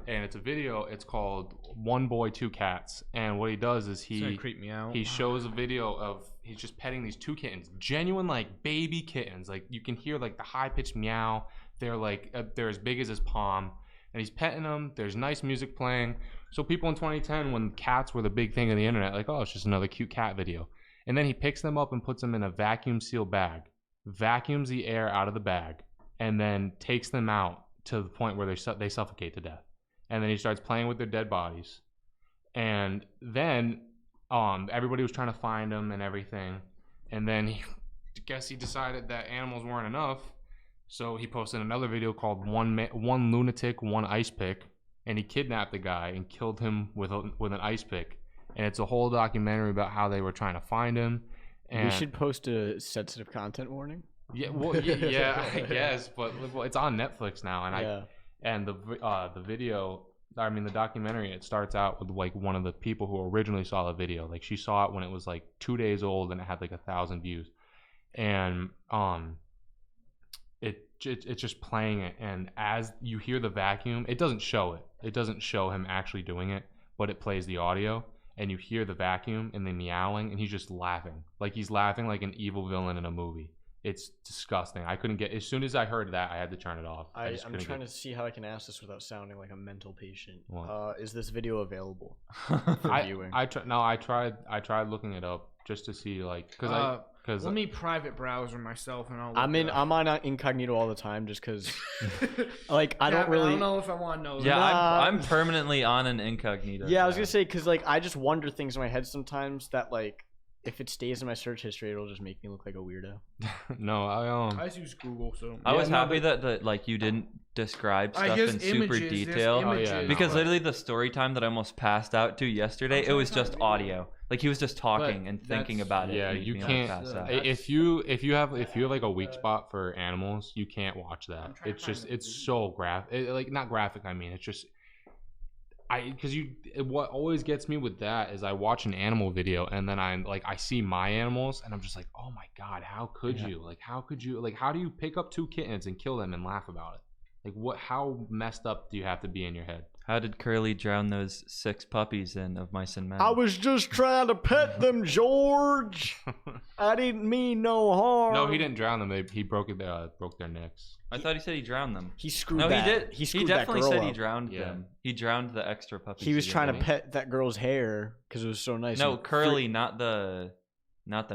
and it's a video. It's called "One Boy, Two Cats," and what he does is It's gonna creep me out. he shows a video of he's just petting these two kittens, genuine like baby kittens. Like you can hear like the high pitched meow. They're like they're as big as his palm, and he's petting them. There's nice music playing. So people in 2010, when cats were the big thing of the internet, like, oh, it's just another cute cat video. And then he picks them up and puts them in a vacuum sealed bag, vacuums the air out of the bag, and then takes them out to the point where they suffocate to death. And then he starts playing with their dead bodies. And then everybody was trying to find him and everything. And then he decided that animals weren't enough. So he posted another video called One Lunatic, One Ice Pick. And he kidnapped the guy and killed him with an ice pick. And it's a whole documentary about how they were trying to find him. And We should post a sensitive content warning. yeah, well, yeah, I guess, but it's on Netflix now, and the video, I mean, the documentary, it starts out with like one of the people who originally saw the video. Like she saw it when it was like 2 days old, and it had like 1,000 views, and it's just playing it, and as you hear the vacuum, it doesn't show it. It doesn't show him actually doing it, but it plays the audio. And you hear the vacuum and the meowing, and he's just laughing. Like he's laughing like an evil villain in a movie. It's disgusting. I couldn't get... As soon as I heard that, I had to turn it off. I'm trying to see how I can ask this without sounding like a mental patient. What? Is this video available for viewing? I tried looking it up just to see, like... Because Because Let me private browser myself and I'll. I'm on incognito all the time just because, like, I don't really. I don't know if I want to know. Yeah, Nah. I'm permanently on an incognito. Yeah, I was gonna say because like I just wonder things in my head sometimes that like if it stays in my search history, it'll just make me look like a weirdo. no, I just use Google, so. I was no, happy that like you didn't describe stuff guess in super images, there's detail. images. Oh, yeah, Because no, literally the story time that I almost passed out to yesterday, it was just audio. Like he was just talking and thinking about it. Yeah, and you me can't. pass out. If you have like a weak spot for animals, you can't watch that. It's just so graphic. Like not graphic. I mean, it's just. What always gets me with that is I watch an animal video and then I see my animals and I'm just like, oh my god, how could you? Like, how could you? Like, how do you pick up 2 kittens and kill them and laugh about it? Like, what? How messed up do you have to be in your head? How did Curly drown those 6 puppies of mice and men? I was just trying to pet them, George. I didn't mean no harm. No, he didn't drown them. He broke their necks. I thought he said he drowned them. He screwed. No, that. he did. He He screwed definitely that girl said he up. drowned Yeah. them. He drowned the extra puppies. He was trying to didn't pet that girl's hair because it was so nice. No, And Curly, not the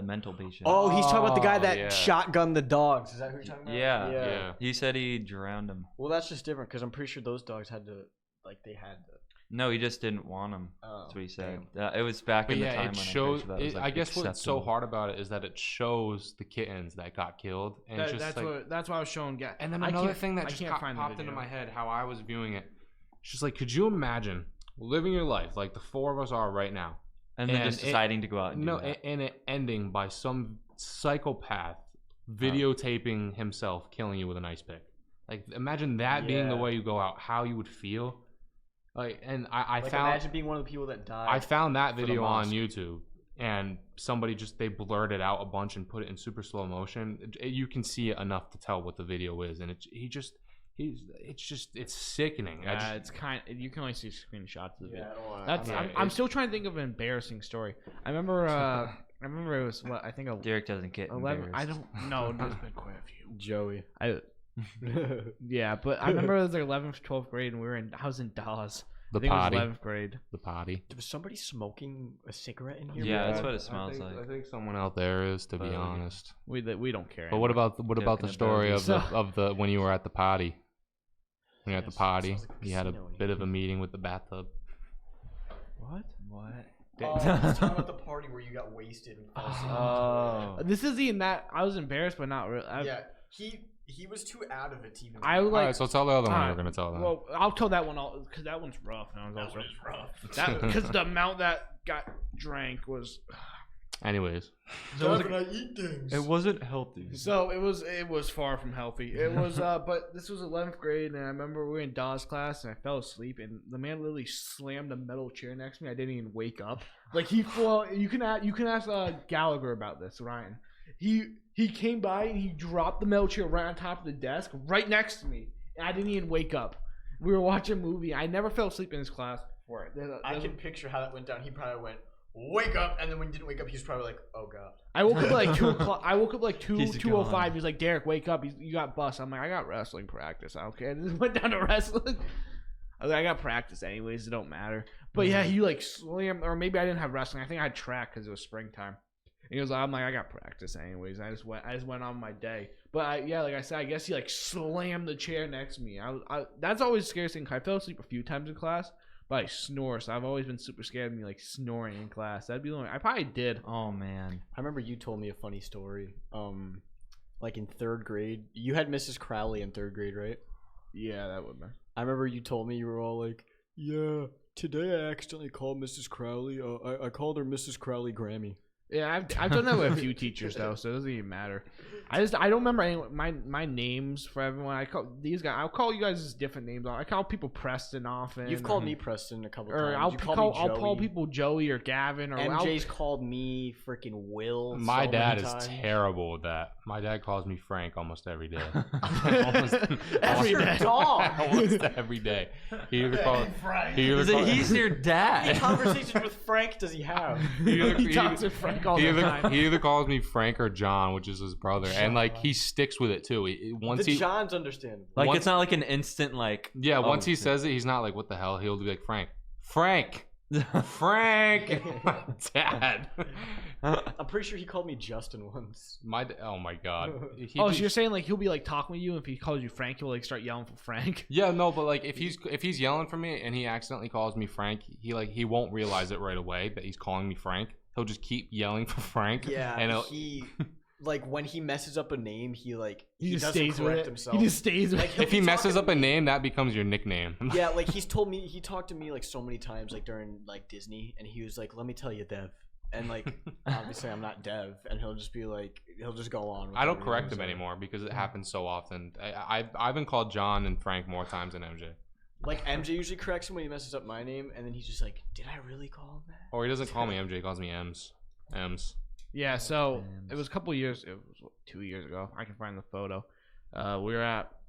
mental patient. Oh, he's talking about the guy that yeah. shotgunned the dogs. Is that who you're talking about? Yeah. Yeah. He said he drowned them. Well, that's just different because I'm pretty sure those dogs had to, like, they had to. No, he just didn't want them. Oh, That's what he said. It was back But in the yeah, time it when shows. I'm pretty sure that was, like, I guess what's so acceptable. hard about it is that it shows the kittens that got killed, and it's just That's what I was showing. And then I another can't- thing that I just can't find the popped into video. my head, how I was viewing it, it's just like, could you imagine living your life like the 4 of us are right now, And then just deciding to go out and do that. and it ending by some psychopath videotaping himself killing you with an ice pick? Like, imagine that being the Yeah. way you go out, how you would feel. Like, and I Like, found imagine being one of the people that died. I found that for the video on mosque. YouTube, and somebody they blurred it out a bunch and put it in super slow motion. You can see it enough to tell what the video is, and it's sickening. Yeah, it's you can only see screenshots of it. Yeah, I don't wanna, That's Yeah, I'm still trying to think of an embarrassing story. I remember it was what I think Derek doesn't get 11. I embarrassed. don't know. There's been quite a few. Joey. Yeah, but I remember it was like 11th, 12th grade, and I was in Dawes. The I think potty. it was 11th grade. The potty. Was somebody smoking a cigarette in here? Yeah, that's bro? what it smells like. I think someone out there is, to be Probably. honest. We don't care. But what anymore. about the Joking story about of the when you were at the potty? When you were at the Yes, potty, sounds like a you had a casino in bit here. of a meeting with the bathtub. What? Oh, I was talking about the party where you got wasted and fell asleep. Oh. This isn't even that. I was embarrassed, but not really. Yeah, he was too out of it to even. I like. All right, so tell the other one Alright, you're gonna tell them. Well, I'll tell that one because that one's rough. That was rough. Because the amount that got drank was. Anyways, Gavin, I eat things. It wasn't healthy. So it was far from healthy. It was but this was 11th grade, and I remember we were in Dawes class, and I fell asleep, and the man literally slammed a metal chair next to me. I didn't even wake up. Like you can ask Gallagher about this, Ryan. He came by and he dropped the metal chair right on top of the desk, right next to me, and I didn't even wake up. We were watching a movie. I never fell asleep in his class before. I can picture how that went down. He probably went, "Wake up!" and then when he didn't wake up, he was probably like, "Oh god." I woke up at like 2 o'clock. I woke up like 2:05. gone. He's like, "Derek, wake up! You got bus." I'm like, "I got wrestling practice." Okay, and just went down to wrestling. I was like, "I got practice anyways. It don't matter." But yeah, he like slammed, or maybe I didn't have wrestling. I think I had track because it was springtime. And he was like, "I'm like, I got practice anyways." I just went on my day. But yeah, like I said, I guess he like slammed the chair next to me. That's always the scariest thing. I fell asleep a few times in class. But I snore, so I've always been super scared of me like snoring in class. That'd be the only. I probably did. Oh man. I remember you told me a funny story. Like in 3rd grade, you had Mrs. Crowley in 3rd grade, right? Yeah, that would be. I remember you told me you were all like, "Yeah, today I accidentally called Mrs. Crowley. I called her Mrs. Crowley Grammy." Yeah, I've done that with a few teachers though, so it doesn't even matter. I don't remember any my names for everyone. I call these guys. I'll call you guys different names. I call people Preston often. You've called me Preston a couple or times. I'll call people Joey or Gavin or MJ's called me freaking Will. my so dad many is times. terrible with that. My dad calls me Frank almost every day. That's your dog. Almost every day. He either calls. Frank. He's your How many dad. conversations with Frank does he have? he talks to Frank all the time. He either calls me Frank or John, which is his brother, and like he sticks with it too. Once The he John's understandable. Like Once- it's not like an instant like. yeah, oh, once he shit. says it, he's not like, what the hell. He'll be like, Frank. Frank, my dad. I'm pretty sure he called me Justin once. Oh my god. So you're saying like he'll be like talking with you, and if he calls you Frank, he'll like start yelling for Frank? Yeah, no, but like if he's yelling for me and he accidentally calls me Frank, he won't realize it right away that he's calling me Frank. He'll just keep yelling for Frank. Yeah, and he like when he messes up a name, he just doesn't stays with correct it. himself. He just stays with Like, it. if he messes up a name, that becomes your nickname. Yeah, like he talked to me like so many times like during like Disney, and he was like, "Let me tell you, Dev," and like obviously I'm not Dev, and he'll just go on. With I don't everything, correct him so. anymore because it happens so often. I've been called John and Frank more times than MJ. Like MJ usually corrects him when he messes up my name, and then he's just like, "Did I really call him that?" Or he doesn't call me MJ, he calls me Ems. Yeah, so it was a couple years. It was 2 years ago. I can find the photo.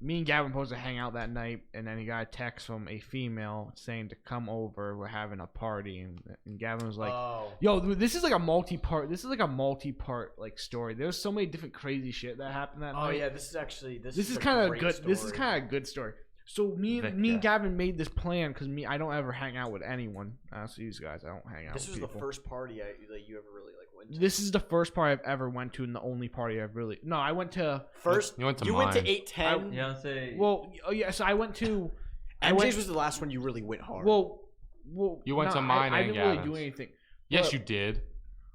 Me and Gavin supposed to hang out that night, and then he got a text from a female saying to come over. We're having a party, and Gavin was like, "Yo, this is like a multi-part. This is like a multi-part like story. There's so many different crazy shit that happened that night. Oh yeah, this is kind of great good. story. This is kind of a good story. So me and Gavin made this plan because I don't ever hang out with anyone. So these guys, I don't hang out. This with was people. the first party that you ever really like went to. This is the first party I've ever went to, and the only party I've really. No, I went to. First, you went to 810. Yeah, say. Well, oh yeah, so I went to. MJ's was the last one you really went hard. Well, you went to mine I and didn't really Gavin's. do anything. Yes, But you did.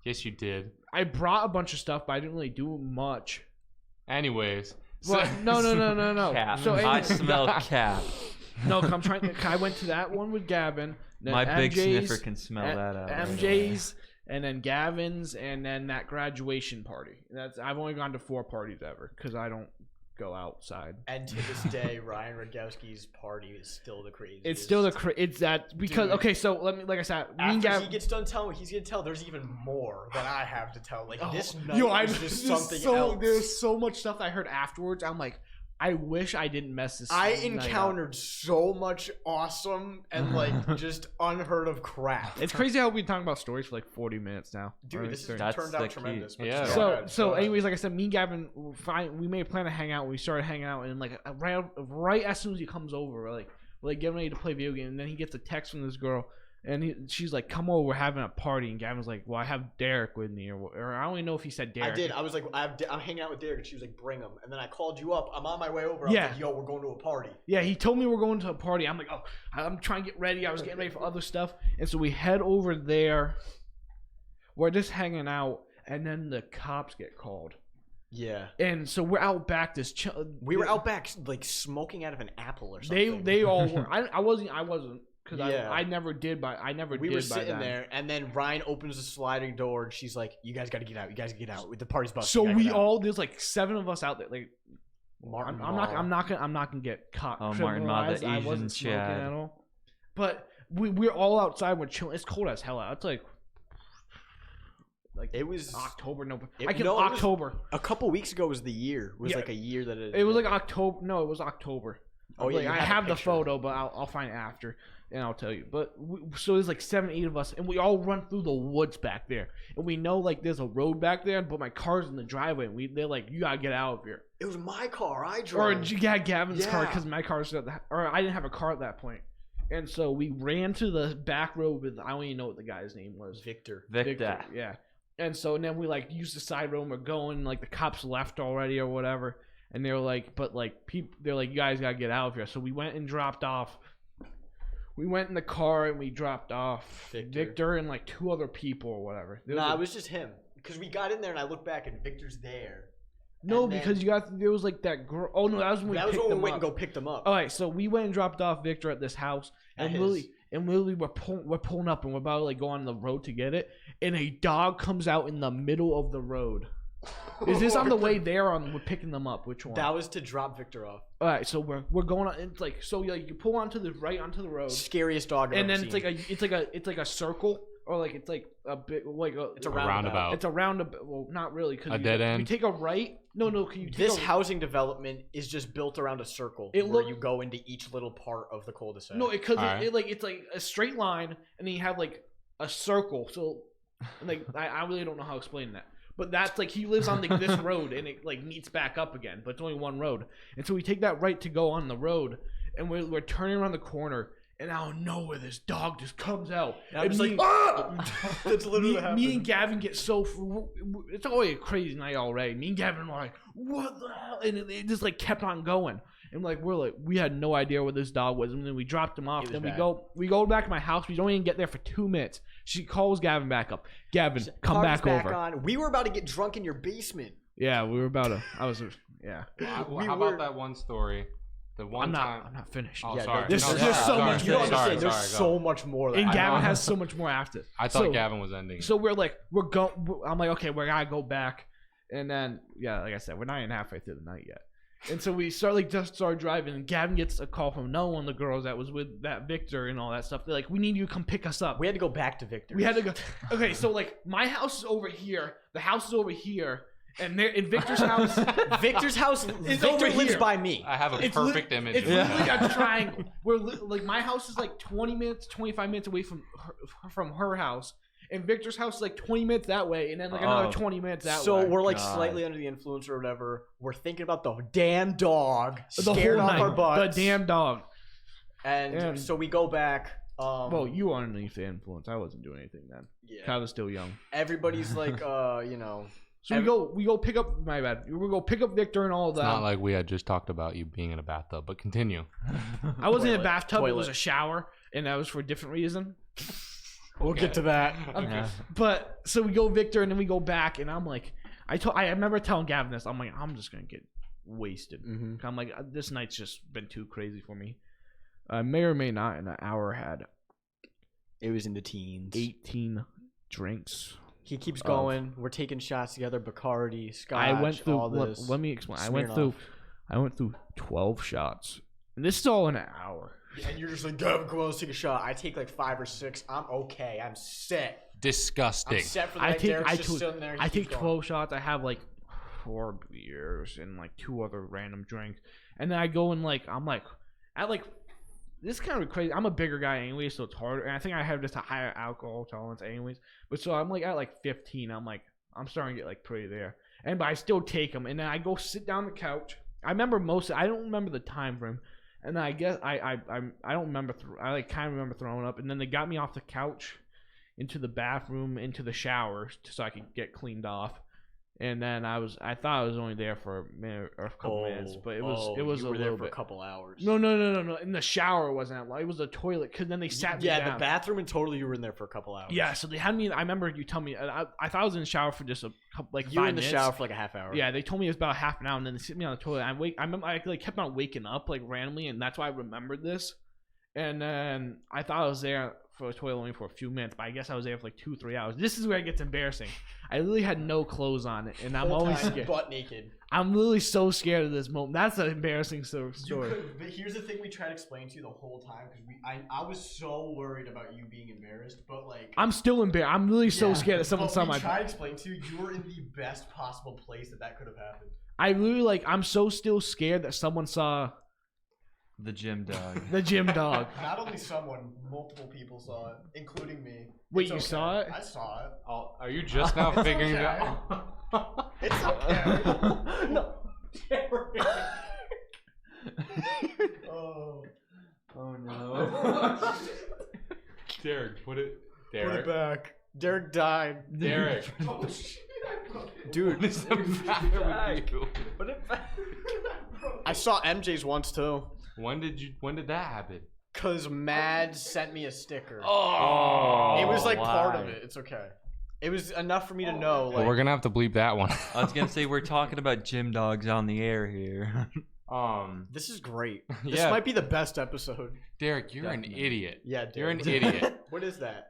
Yes, you did. I brought a bunch of stuff, but I didn't really do much. Anyways. Well, no. Cap. So I smell cap. No, I'm trying. I went to that one with Gavin. Then My big MJ's, sniffer can smell that out. MJ's, and then Gavin's, and then that graduation party. I've only gone to 4 parties ever because I don't go outside. And to this day, Ryan Rogowski's party is still the craziest. It's still it's that because Dude. Okay, so let me like I said, me and After Gavin. he gets done telling, he's gonna tell. There's even more that I have to tell. Like this night Yo, was just something else. There's so much stuff I heard afterwards. I'm like, I wish I didn't mess this. I night up. encountered so much awesome and like just unheard of crap. It's crazy how we've been talking about stories for like 40 minutes now. Dude, Or this has 30. That's turned the out key. tremendous. but Yeah. go So ahead, so go ahead. anyways, like I said, me and Gavin we made a plan to hang out. We started hanging out, and like right as soon as he comes over, we're like getting ready to play video game, and then he gets a text from this girl, and she's like, "Come over, we're having a party." And Gavin's like, "Well, I have Darrick with me," or I don't even know if he said Darrick. I did. I was like, I'm hanging out with Darrick, and she was like, "Bring him." And then I called you up. I'm on my way over. I was like, "Yo, we're going to a party." Yeah, he told me we're going to a party. I'm like, "Oh, I'm trying to get ready." I was getting ready for other stuff, and so we head over there. We're just hanging out, and then the cops get called. Yeah. And so we're out back. We were out back like smoking out of an apple or something. They all were. I wasn't because Yeah. I never did. We were sitting there, and then Ryan opens the sliding door, and she's like, "You guys got to get out. You guys get out. The party's busted." So You gotta we get out." all there's like 7 of us out there. Like Martin I'm not gonna get caught. Oh, Martin Ma, the criminalized. I Asian wasn't smoking Chad. at all. But we're all outside. We're chilling. It's cold as hell out. It's like It was October, November. It- I can no, it was- October. a couple weeks ago. Was the year? Was Yeah. like a year that It was like October. No, it was October. Oh, yeah, Like, you I had a have the picture. photo, but I'll find it after and I'll tell you. But so there's like 7, 8 of us, and we all run through the woods back there, and we know like there's a road back there, but my car's in the driveway, and they're like, "You gotta get out of here." It was my car. I Or drove. yeah, Gavin's car, Yeah. because my car's or I didn't have a car at that point, and so we ran to the back road with I don't even know what the guy's name was. Victor. Victor. Yeah. And so then we like used the side road and we're going, like the cops left already or whatever. And they were like, but like they're like, "You guys gotta get out of here." So we went and dropped off. We went in the car and we dropped off Victor and like 2 other people or whatever. Nah, it was just him. Because we got in there and I looked back and Victor's there. No, and then- because there was like that girl. Oh no, that was when we That was picked when we them went up. and go pick them up. All right, so we went and dropped off Victor at this house, and At Lily his- we're pulling up, and we're about to like go on the road to get it, and a dog comes out in the middle of the road. Is this on the way there? On we're picking them up? Which one? That was to drop Victor off. All right, so we're going on. It's like so like you pull onto the road, Scariest dog I've and ever then seen. it's like a circle, or like it's like a bit like It's a A roundabout. roundabout. It's a roundabout. Well, not really, because A dead end? You take a right. No. Can you take This a, housing development is just built around a circle It where look- you go into each little part of the cul-de-sac. No, because Alright. it's like a straight line, and then you have like a circle. So, like, I really don't know how to explain that. But that's like he lives on this road, and it like meets back up again. But it's only one road, and so we take that right to go on the road, and we're turning around the corner, and out of nowhere, this dog just comes out. And I'm just me- like, ah! That's literally what happened. me and Gavin get so it's already a crazy night already. Me and Gavin were like, what the hell? And it just like kept on going. And like we had no idea where this dog was. And then we dropped him off. It was Then bad. we go back to my house. We don't even get there for 2 minutes. She calls Gavin back up. Gavin, come Car's back over. on. We were about to get drunk in your basement. Yeah, we were about to. Yeah. How about that one story? The one time. I'm not finished. Oh, Yeah, sorry. there's No, so sorry, much You don't more. understand. There's Sorry, so much more. And That Gavin know. has so much more after. I thought So- Gavin was ending. So we're I'm like, okay, we gotta go back, and then like I said, we're not even halfway through the night yet, and so we just started driving, and Gavin gets a call from one of the girls that was with that Victor and all that stuff. They're like, we need you to come pick us up. we had to go back to Victor. We had to go. Okay, so like my house is over here, the house is over here, and there in Victor's house, Victor's house. It's Victor over lives here. by me. I have a It's perfect image. It's of literally that. a triangle. We're like my house is like 20 minutes, 25 minutes away from her house, and Victor's house is like 20 minutes that way, and then like another Oh. 20 minutes that way. So we're like God. slightly under the influence or whatever. We're thinking about the damn dog the scared whole off night, our butts. the damn dog. And so we go back. Well, you were underneath the influence. I wasn't doing anything then. Yeah. I was still young. Everybody's like, So we go pick up. My bad. We go pick up Victor and all of It's that. not like we had just talked about you being in a bathtub, but continue. I wasn't in a Toilet. bathtub. It was Toilet. a shower, and that was for a different reason. we'll get to that. Okay. Yeah. But so we go Victor, and then we go back, and I'm like, I remember telling Gavin this. I'm like, I'm just gonna get wasted. Mm-hmm. I'm like, this night's just been too crazy for me. I may or may not in an hour had It was in the teens. 18 drinks. He keeps going. We're taking shots together. Bacardi, Scotch, I went through. all this. Let me explain. I Smirnoff. went through 12 shots, and this is all in an hour. And you're just like, Gavin, come on, let's take a shot. I take like 5 or 6. I'm okay. I'm set. Disgusting. I'm set for the I night. take- Derek's I just took- sitting there. He I keeps take going. 12 shots. I have like 4 beers and like 2 other random drinks, and then I go and like I'm like at like this is kind of crazy. I'm a bigger guy anyway, so it's harder. And I think I have just a higher alcohol tolerance anyways. But so I'm like at like 15. I'm like I'm starting to get like pretty there, but I still take them. And then I go sit down on the couch. I remember I don't remember the time frame, and then I guess I don't remember. I like kind of remember throwing up. And then they got me off the couch into the bathroom, into the shower, so I could get cleaned off. And then I thought I was only there for a minute or a couple minutes, but it was you a were little there for bit. a couple hours. No. In the shower it wasn't that long. It was a toilet, because then they sat me Yeah, down. the bathroom and totally you were in there for a couple hours. Yeah, so they had me. I remember you tell me. I thought I was in the shower for just a couple, like you were 5 in the minutes. shower for like a half hour. Yeah, they told me it was about half an hour, and then they sit me on the toilet. I remember I like kept on waking up like randomly, and that's why I remembered this. And then I thought I was there for a toilet only for a few minutes, but I guess I was there for like 2-3 hours. This is where it gets embarrassing. I literally had no clothes on, and I'm Whole always time, scared. butt naked. I'm literally so scared of this moment. That's an embarrassing story. But here's the thing we tried to explain to you the whole time because I was so worried about you being embarrassed, but like I'm still embarrassed. I'm literally so Yeah, scared that someone but saw we my. tried to explain to you were in the best possible place that could have happened. I literally I'm so still scared that someone saw The gym dog. the gym dog. Not only someone, multiple people saw it, including me. Wait, It's you okay. saw it? I saw it. Oh, are you just now It's figuring okay. it out? It's okay. No. Oh. Oh no. Derek, put it. Put Derek. it back. Derek died. Derek. Dude, What is the matter with you? Put it back. I saw MJ's once too. When did that happen? Cause Mad sent me a sticker. Oh. It was like part of why? it. It's okay. It was enough for me to know. Well, Like, we're gonna have to bleep that one. I was gonna say we're talking about gym dogs on the air here. this is great. This Yeah. might be the best episode. Derek, you're an Definitely. idiot. Yeah, Derek. You're an idiot. What is that?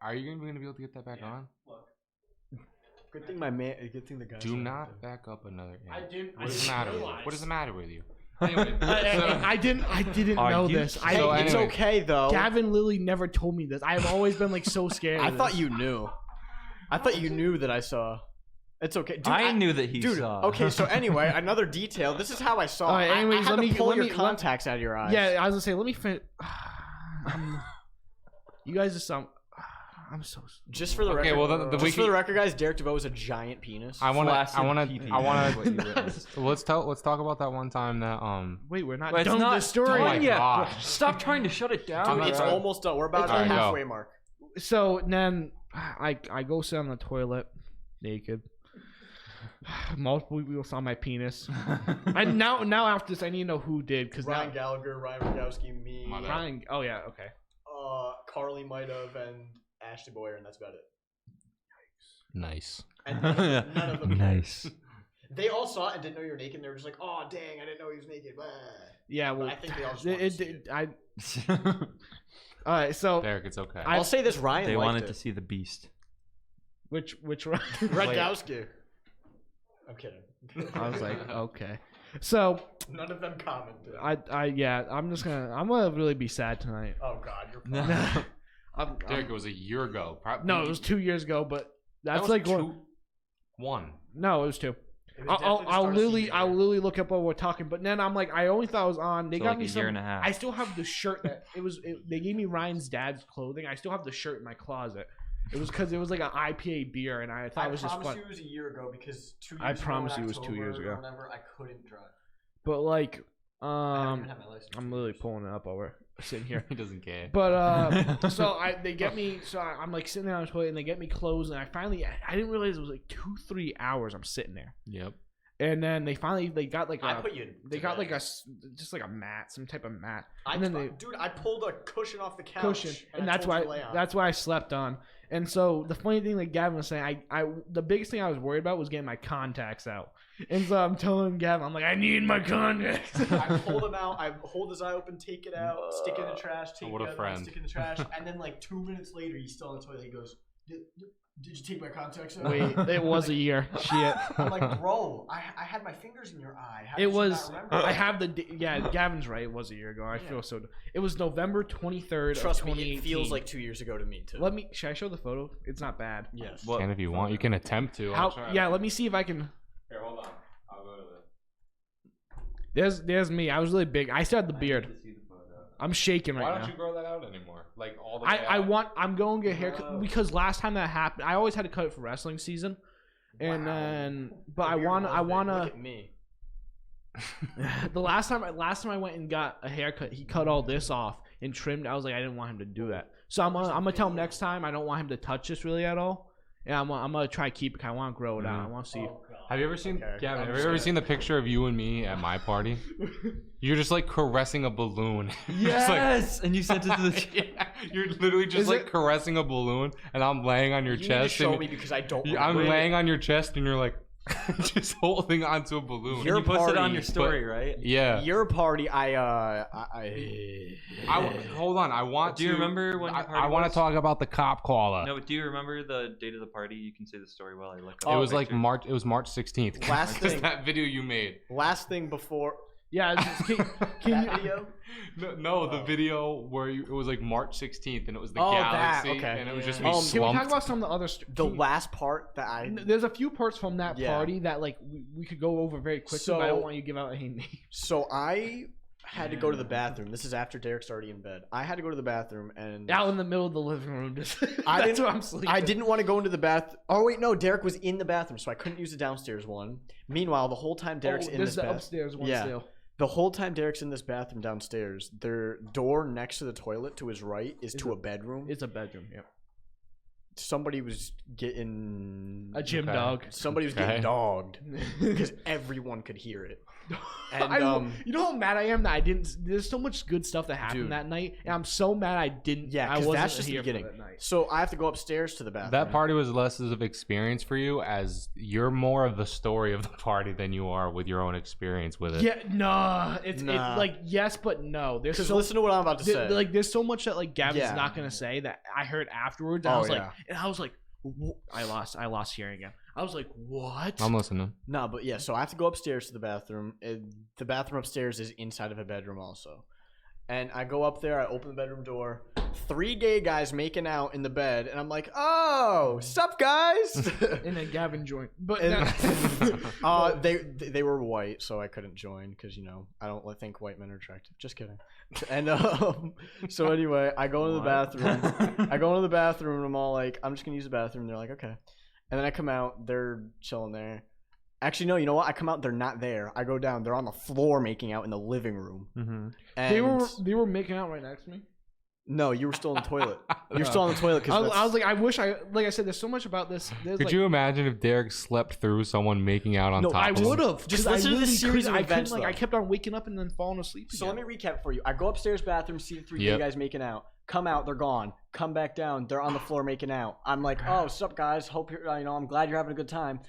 Are you gonna be able to get that back on? Good thing Good thing the guy. Do not back up another. I didn't. What is the matter with you? What is the matter with you? Anyway, I didn't Are know you this. Hey, So it's anyway. okay though. Gavin Lilly never told me this. I've always been like so scared. I of thought this. you knew. I thought you knew that I saw. It's okay. Dude, I knew that he Dude, saw. okay, so anyway, another detail. This is how I saw. All right, it. anyways, I had let to me- pull let your me- contacts out of your eyes. Yeah, I was gonna say, let me finish. You guys just sound. I'm so. Just for the Okay, record, well, the just for wiki- the record, guys, Derek DeVeau is a giant penis. Flaccid PP is what you witnessed. Let's talk about that one time that Wait, we're not Wait, done it's with not the story. Oh my done yet. gosh. Stop trying to shut it down. Dude, it's Alright. almost done. We're about Alright, at the go. halfway mark. So then I go sit on the toilet naked. Multiple people saw my penis. And now after this, I need to know who did because now Ryan Gallagher, Ryan Rogowski, me, My bad. Ryan. Oh yeah, okay. Carly might have, and Ashley Boyer, and that's about it. Nice. And none of them Nice. They all saw it and didn't know you were naked. And they were just like, "Oh, dang, I didn't know he was naked." Blah. Yeah, But well, I think they all just wanted to see it. All right, so Derek, it's okay. I'll say this: Ryan They liked wanted it. to see the beast. which Ryan? Rogowski. I'm kidding. I was like, okay. So None of them commented. I'm gonna really be sad tonight. Oh God, you're. Derek, it was a year ago. No, it was 2 years ago, but That that's was like 1. No, it was 2. It was definitely the I'll start of literally senior I'll year. literally look up what we're talking, but then I'm like I only thought it was on. They So got like me a some. year and a half. I still have the shirt that they gave me Ryan's dad's clothing. I still have the shirt in my closet. It was because it was like an IPA beer, and I thought it was just fun. you it was a year ago because 2 years I ago promise in you it was 2 years October or ago. Whenever I couldn't drive. But like I haven't even had my license. I'm literally pulling it up while we're sitting here. He doesn't care. But so they get me. So I'm like sitting there on the toilet, and they get me clothes, and I didn't realize it was like 2-3 hours. I'm sitting there, Yep. and then they got like I a put you. they to got bed. like just like a mat, some type of mat, I, and then they dude, I pulled a cushion off the couch. cushion, and I that's told why you to lay on. that's why I slept on. And so the funny thing that Gavin was saying, I the biggest thing I was worried about was getting my contacts out. And so I'm telling Gavin, I'm like, I need my contacts. I pulled him out. I hold his eye open, take it out, stick it in the trash, take What it a out, friend. stick it in the trash, and then like 2 minutes later, he's still on the toilet. He goes, "Did you take my contacts out?" Wait, it was a year. Shit. I'm like, bro, I had my fingers in your eye. How It did you was. not remember? I have Gavin's right. It was a year ago. I feel so. It was November 23rd Trust of me, 2018. it feels like 2 years ago to me too. Should I show the photo? It's not bad. Yes. What? And if you want, you can attempt to. I'll How? try. Yeah. Let me see if I can. Here, hold on. I'll go to the. There's me. I was really big. I still had the beard. I'm shaking right Why now. don't you grow that out anymore? Like all the way I'm going to get a haircut because last time that happened, I always had to cut it for wrestling season, and then but I Look wanna. at me. The last time I went and got a haircut, he cut all this off and trimmed. I was like, I didn't want him to do that, so I'm gonna tell him next time I don't want him to touch this really at all, and I'm gonna try to keep it. I want to grow it out. I want to see. Have you ever seen Okay. Gavin? I'm Have you ever scared. seen the picture of you and me at my party? You're just like caressing a balloon. Just like- Yes, and you sent it to the. Yeah, you're literally just Is like it- caressing a balloon, and I'm laying on your You need to chest. show and me because I don't. I'm remember. laying on your chest, and you're like just holding onto a balloon. Your You posted on party, your story, right? Yeah. Your party, Hold on. I want Do you to. remember when your I party want to was? talk about the cop caller. No, but do you remember the date of the party? You can say the story while I look up. It the was like picture. March. It was March 16th. Last Just thing- that video you made. last thing before Yeah, can that you? video. No, the video where it was like March 16th, and it was the Oh, that, galaxy, okay. and it was just Can me we talk slumped. about some of the other? The last part that I. There's a few parts from that Yeah. party that like we could go over very quickly, but I So- don't want you to give out any names. So I had to go to the bathroom. This is after Derek's already in bed. I had to go to the bathroom and Out in the middle of the living room, just I that's didn't- where I'm sleeping. I didn't want to go into the bath. Oh wait, no, Derek was in the bathroom, so I couldn't use the downstairs one. Meanwhile, the whole time Derek's in there's this the bath. upstairs one Yeah. still. The whole time Derek's in this bathroom downstairs, their door next to the toilet to his right is to a bedroom. It's a bedroom. Yeah. Somebody was getting A gym Okay. dog. Somebody was Okay. getting dogged because everyone could hear it. And you know how mad I am that I didn't. There's so much good stuff that happened Dude. that night, and I'm so mad I didn't. yeah, I because wasn't that's just the here for beginning. that night. So I have to go upstairs to the bathroom. That party was less of experience for you, as you're more of the story of the party than you are with your own experience with it. Yeah, nah. It's Nah. like yes, but no. There's Because so listen to what I'm about to say. like there's so much that like Gavin's Yeah. not gonna say that I heard afterwards. And I Oh, was like, yeah. and I was like, I lost hearing again. I was like, what? I'm listening. No, but yeah, so I have to go upstairs to the bathroom. The bathroom upstairs is inside of a bedroom also. And I go up there, I open the bedroom door, 3 gay guys making out in the bed, and I'm like, oh, sup, guys? And then Gavin joined. But And, they were white, so I couldn't join because, you know, I don't think white men are attractive. Just kidding. And so anyway, I go into the bathroom. I go into the bathroom, and I'm all like, I'm just going to use the bathroom. They're like, okay. And then I come out. They're chilling there. Actually, no, you know what? I come out. They're not there. I go down. They're on the floor making out in the living room. Mm-hmm. And they were making out right next to me. No, you were still in the toilet. You're still on the toilet. I was like, I wish like I said, there's so much about this. Could you imagine if Darrick slept through someone making out on top I of him? would have. Just listen to the series of events. I kept on waking up and then falling asleep. So let me recap for you. I go upstairs bathroom, see the 3 gay guys making out. Come out, they're gone. Come back down, they're on the floor making out. I'm like, oh, what's up, guys? Hope you're, I'm glad you're having a good time.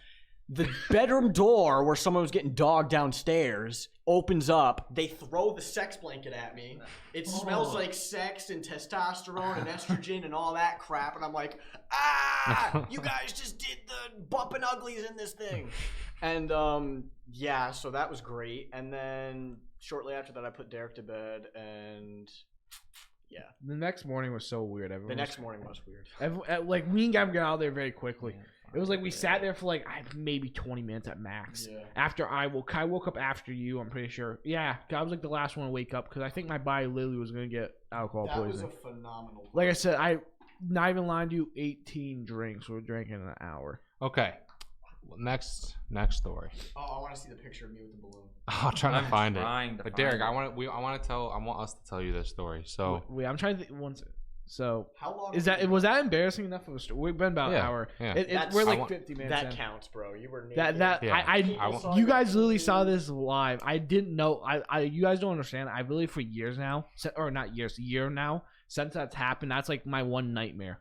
The bedroom door where someone was getting dogged downstairs opens up. They throw the sex blanket at me. It smells like sex and testosterone and estrogen and all that crap. And I'm like, you guys just did the bumping uglies in this thing. And yeah, so that was great. And then shortly after that, I put Darrick to bed, and yeah. The next morning was so weird. The next morning was weird. Like, me and Gavin got out there very quickly. It was like we sat there for like maybe 20 minutes at max. Yeah. After I woke up after you, I'm pretty sure. Yeah, I was like the last one to wake up because I think my body literally was going to get alcohol poisoning. That was a phenomenal. Like I said, I not even lying to you, 18 drinks. We're drinking in an hour. Okay. Well, next story. Oh, I want to see the picture of me with the balloon. I'm trying to find it. But Darrick, I want us to tell you this story. So wait, I'm trying to think once. So how long was that embarrassing enough of a story? We've been about an hour. Yeah. We're like 50 minutes. That in. Counts, bro. You were you guys literally saw this live. I didn't know. You guys don't understand. I really for years now, or not years, a year now since that's happened. That's like my one nightmare.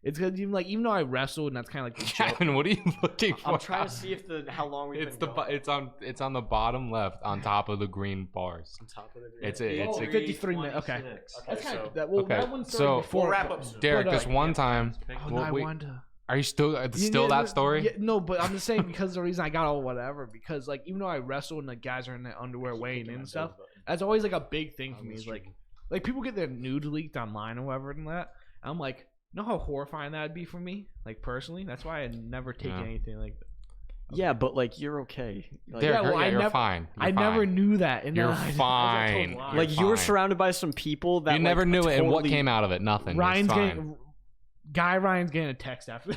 It's because even though I wrestled and that's kind of like the Gavin, what are you looking for? I'm trying to see if how long we've been going. It's on the bottom left on top of the green bars. On top of the green. It's 53 minutes. Okay. That's kind of that. Well, that one so before we'll wrap up soon. Darrick, this one time. Are you still that story? Yeah, no, but I'm just saying because the reason I got all whatever because like even though I wrestle and the guys are in their underwear weighing in and stuff, that's always like a big thing for me. Is like people get their nudes leaked online or whatever and that. I'm like. You know how horrifying that would be for me, like personally. That's why I never take anything like that. Yeah, but like you're okay. Like, you're fine. I never knew that. And you're fine. Like you were surrounded by some people that you never knew it, and what came out of it? Nothing. Ryan's getting a text after.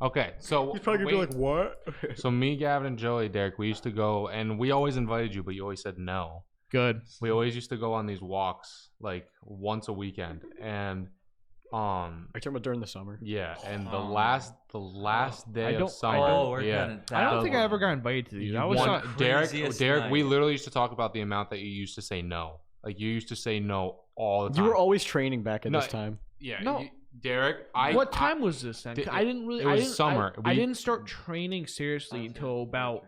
Okay, so he's probably gonna be like, "What?" So me, Gavin, and Joey, Darrick, we used to go, and we always invited you, but you always said no. Good. We always used to go on these walks like once a weekend, and. Are you talking about during the summer? Yeah, and the last day of summer. I don't think I ever got invited to these. Darrick, we literally used to talk about the amount that you used to say no. Like you used to say no all the time. You were always training back at this time. Yeah. No. Darrick, what time was this then? I didn't really. It was summer. I didn't start training seriously until about.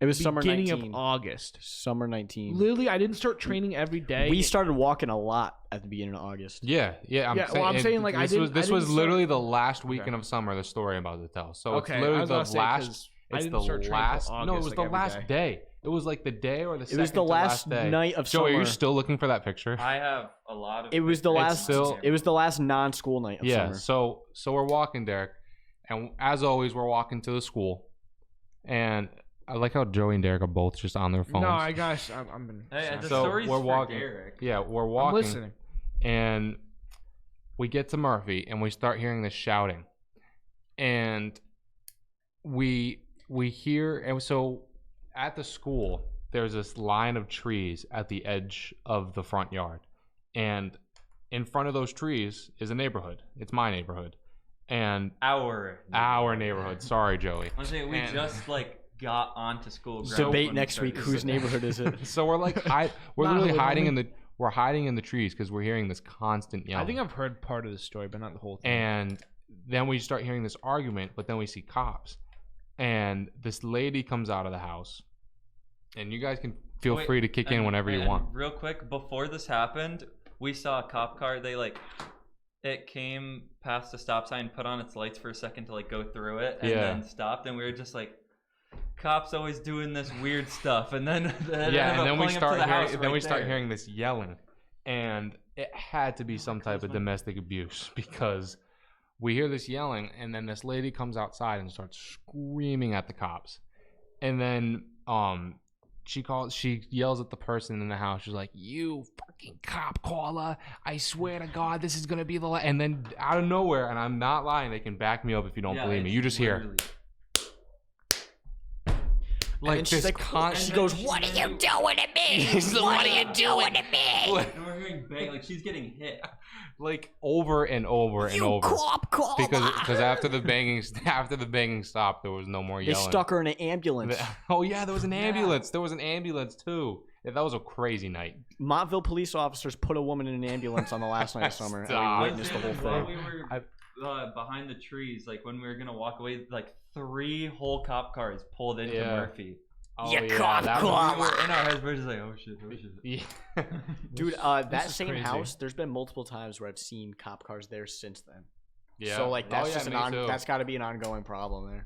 It was summer 19. Beginning of August. Summer 19. Literally, I didn't start training every day. We started walking a lot at the beginning of August. Yeah. I'm saying like this was literally the last weekend of summer. The story I'm about to tell. So it's literally the last. It's the last. No, it was the last day. It was like the day or the second. It was the last night of summer. Joey, are you still looking for that picture? I have a lot of. It was the last. It was the last non-school night of summer. Yeah. So we're walking, Darrick, and as always, we're walking to the school, and. I like how Joey and Darrick are both just on their phones. No, I guess I'm been. Hey, the story's we're walking. For Darrick. Yeah, we're walking. I'm listening. And we get to Murphy, and we start hearing this shouting, and we hear, and so at the school there's this line of trees at the edge of the front yard, and in front of those trees is a neighborhood. It's my neighborhood, and our neighborhood. Sorry, Joey. I'm saying we just like. Got onto school. Debate next week. Whose neighborhood is it? So we're like, we're literally hiding in the trees because we're hearing this constant yelling. I think I've heard part of the story, but not the whole thing. And then we start hearing this argument, but then we see cops, and this lady comes out of the house, and you guys can feel free to kick in whenever you want. Real quick, before this happened, we saw a cop car. It came past the stop sign, put on its lights for a second to like go through it, and then stopped, and we were just like. Cops always doing this weird stuff, and then we start hearing this yelling, and it had to be some type of domestic abuse because we hear this yelling, and then this lady comes outside and starts screaming at the cops, and then she yells at the person in the house. She's like, "You fucking cop caller! I swear to God, this is gonna be the last." And then out of nowhere, and I'm not lying, they can back me up if you don't believe me. You just hear. Like she's this like, she goes, "What are you doing to me? What are you doing to me?" And we're hearing bang, like she's getting hit. Like over and over and over. Because after the banging stopped, there was no more They yelling. stuck her in an ambulance. Oh yeah, there was an ambulance. There was an ambulance too. Yeah, that was a crazy night. Montville police officers put a woman in an ambulance on the last night of summer, and Stop. we witnessed the whole While thing. we were behind the trees, like when we were gonna walk away, like 3 whole cop cars pulled into Murphy. Oh, You yeah, cop that We was, were in our heads, we're just like, oh shit. yeah. Dude, This that is same crazy. house, there's been multiple times where I've seen cop cars there since then. Yeah. So like that's Oh, yeah, just me too. that's got to be an ongoing problem there.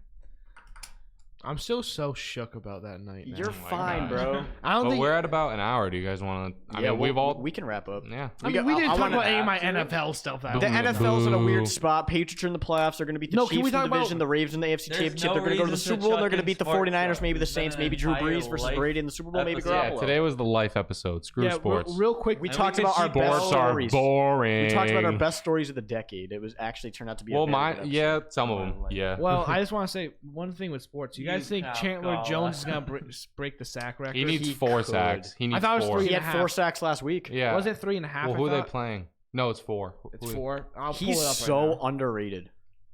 I'm still so shook about that night. Man. You're my fine, God. bro. I don't But think. we're at about an hour. Do you guys want to? I mean, we've all. we can wrap up. Yeah. I mean, we I didn't talk wanna about any of my have to. NFL stuff. The Out. NFL's in a Boo. weird spot. Patriots are in the playoffs. They're going to beat the No, can Chiefs we in the talk about- division. The Ravens in the AFC There's Championship. no They're going to go to the reason Super to Bowl. They're chuck going to in beat the sports 49ers, talk. maybe the It's been Saints, an maybe Drew entire Brees versus life Brady in the Super Bowl, maybe episode. Yeah. Garoppolo. Today was the life episode. Screw sports. Real quick. We And talked we about our missed best Sports are stories. boring. We talked about our best stories of the decade. It was actually turned out to be. Well, a very good episode. yeah, some of them. Yeah. Well, I just want to say one thing with sports. You guys You think cop Chandler caller. Jones is gonna break the sack record? He needs He 4 could. sacks. He needs thought it was 4. three He and had a 4 half. sacks last week. Yeah. Was it 3.5? Well, who I are they thought? playing? No, it's 4. It's Who- 4. I'll pull He's it up so right now. underrated.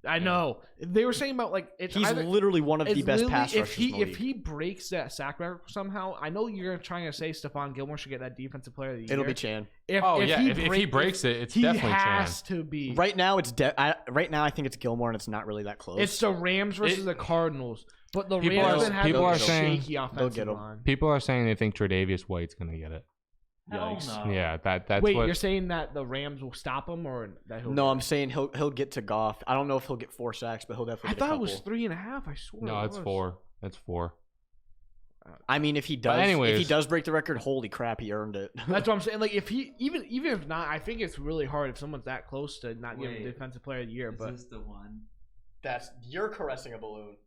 I know. They were saying about like it's He's either, literally one of the it's best literally- pass if rushers he in the if league. he breaks that sack record somehow. I know you're trying to say Stephon Gilmore should get that defensive player of the year. It'll be Chan. If, Oh, if yeah, he if he breaks it, it's he definitely Chan. has to be. Right now, right now I think it's Gilmore, and it's not really that close. It's the Rams versus the Cardinals, but the People Rams are- been having people a are saying- shaky They'll offensive get 'em. line. People are saying they think Tre'Davious White's gonna get it. Hell Yikes. no. Yeah, that's Wait, what. you're saying that the Rams will stop him, or that he'll? No, get I'm it? saying he'll get to Goff. I don't know if he'll get 4 sacks, but he'll definitely I get thought a it couple. was 3.5. I swear. No, it it's was. 4. It's 4. I mean, if he does, anyways. if he does break the record, holy crap, he earned it. That's what I'm saying. Like, if he even if not, I think it's really hard if someone's that close to not getting Wait. defensive player of the year. Is But this the one? You're caressing a balloon.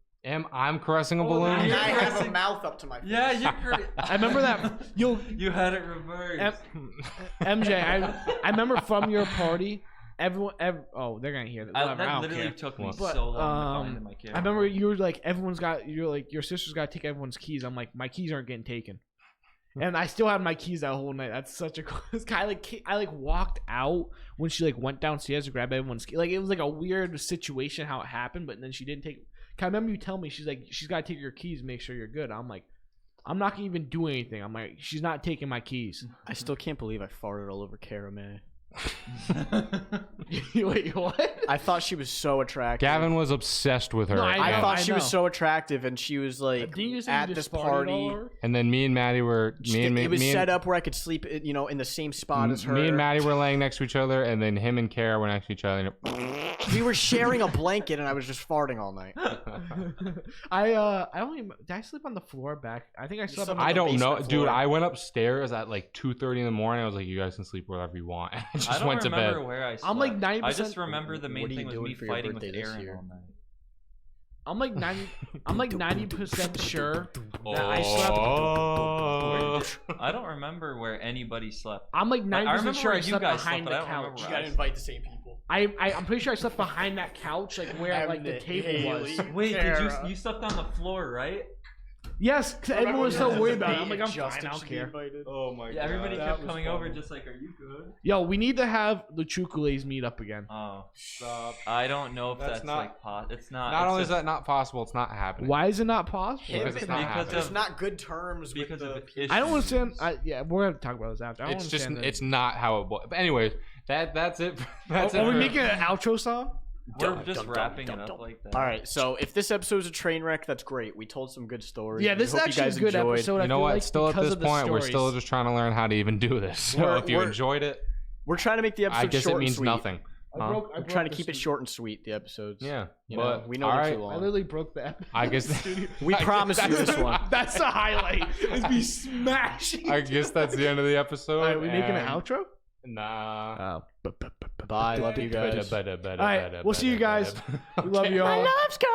I'm caressing a Oh, balloon? now And you're I have a caressing- mouth up to my face. Yeah, you're great. I remember that you had it reversed. MJ. I remember from your party. Everyone, oh, they're gonna hear that. Whatever, I That don't literally care. took me But, so long to find in my camera. I remember you were like, you're like, your sister's got to take everyone's keys. I'm like, my keys aren't getting taken. And I still had my keys that whole night. That's such a cool. This guy I walked out when she went downstairs to grab everyone's keys. Like it was like a weird situation how it happened, but then she didn't take. I remember you telling me she's got to take your keys, and make sure you're good. I'm like, I'm not gonna even do anything. I'm like, she's not taking my keys. I still can't believe I farted all over Cara May. Wait, what? I thought she was so attractive. Gavin was obsessed with her. No, I know, thought I she was know. so attractive, and she was like Didn't you say at you this just farted all party. over? And then me and Maddie were It was set up where I could sleep, in the same spot as her. Me and Maddie were laying next to each other, and then him and Kara were next to each other. We were sharing a blanket, and I was just farting all night. I don't even. Did I sleep on the floor back? I think I slept on. slept on I the don't know, basement dude. floor. I went upstairs at like 2:30 in the morning. I was like, "You guys can sleep wherever you want." And I I just don't went to remember bed. where I slept. I'm like 90%. I just remember the main What are you thing was doing me for your fighting with birthday this Aaron year? all night. I'm like 90. I'm like 90% sure that I slept. I don't remember where anybody slept. I'm like Like, I 90% remember sure where I you slept guys slept, behind but the I don't remember couch. where I invite the same people. I'm pretty sure I slept behind that couch, like where like the table was. Wait, Kara. you slept on the floor, right? Yes, 'cause everyone was so worried about it. I'm like, I'm fine. I don't care. Oh my Yeah, everybody that kept was coming fun. over just like, are you good? Yo, we need to have the Chukulays meet up again. Oh, Stop. I don't know if That's that's not- like it's not. Not it's only is just that not possible, it's not happening. Why is it not possible? Because it's not because happening. There's of not good terms because with of the. issues. I don't understand. We're gonna talk about this after. I don't It's just, understand it's not how it was. But anyways, that's it. That's Are we it. making an outro song? We're just wrapping it up like that. All right, so if this episode's a train wreck, that's great. We told some good stories. Yeah, this is We hope actually you guys a good enjoyed. episode. I You know feel what? like Still at because this of the point, we're still stories. just trying to learn how to even do this. So if you We're- enjoyed it, We're trying to make the episode I guess short it means and sweet. nothing. I Huh? broke We're trying to the keep it studio. short and sweet. The episodes. Yeah, You but know, we know all they're right. too I long. literally broke the episode. I guess We promise you this one. That's the highlight. Is me smashing. I guess that's the end of the episode. All right, we making an and outro? Nah. Bye. Love you guys. All right, we'll see you guys. We love you all. I love Scott.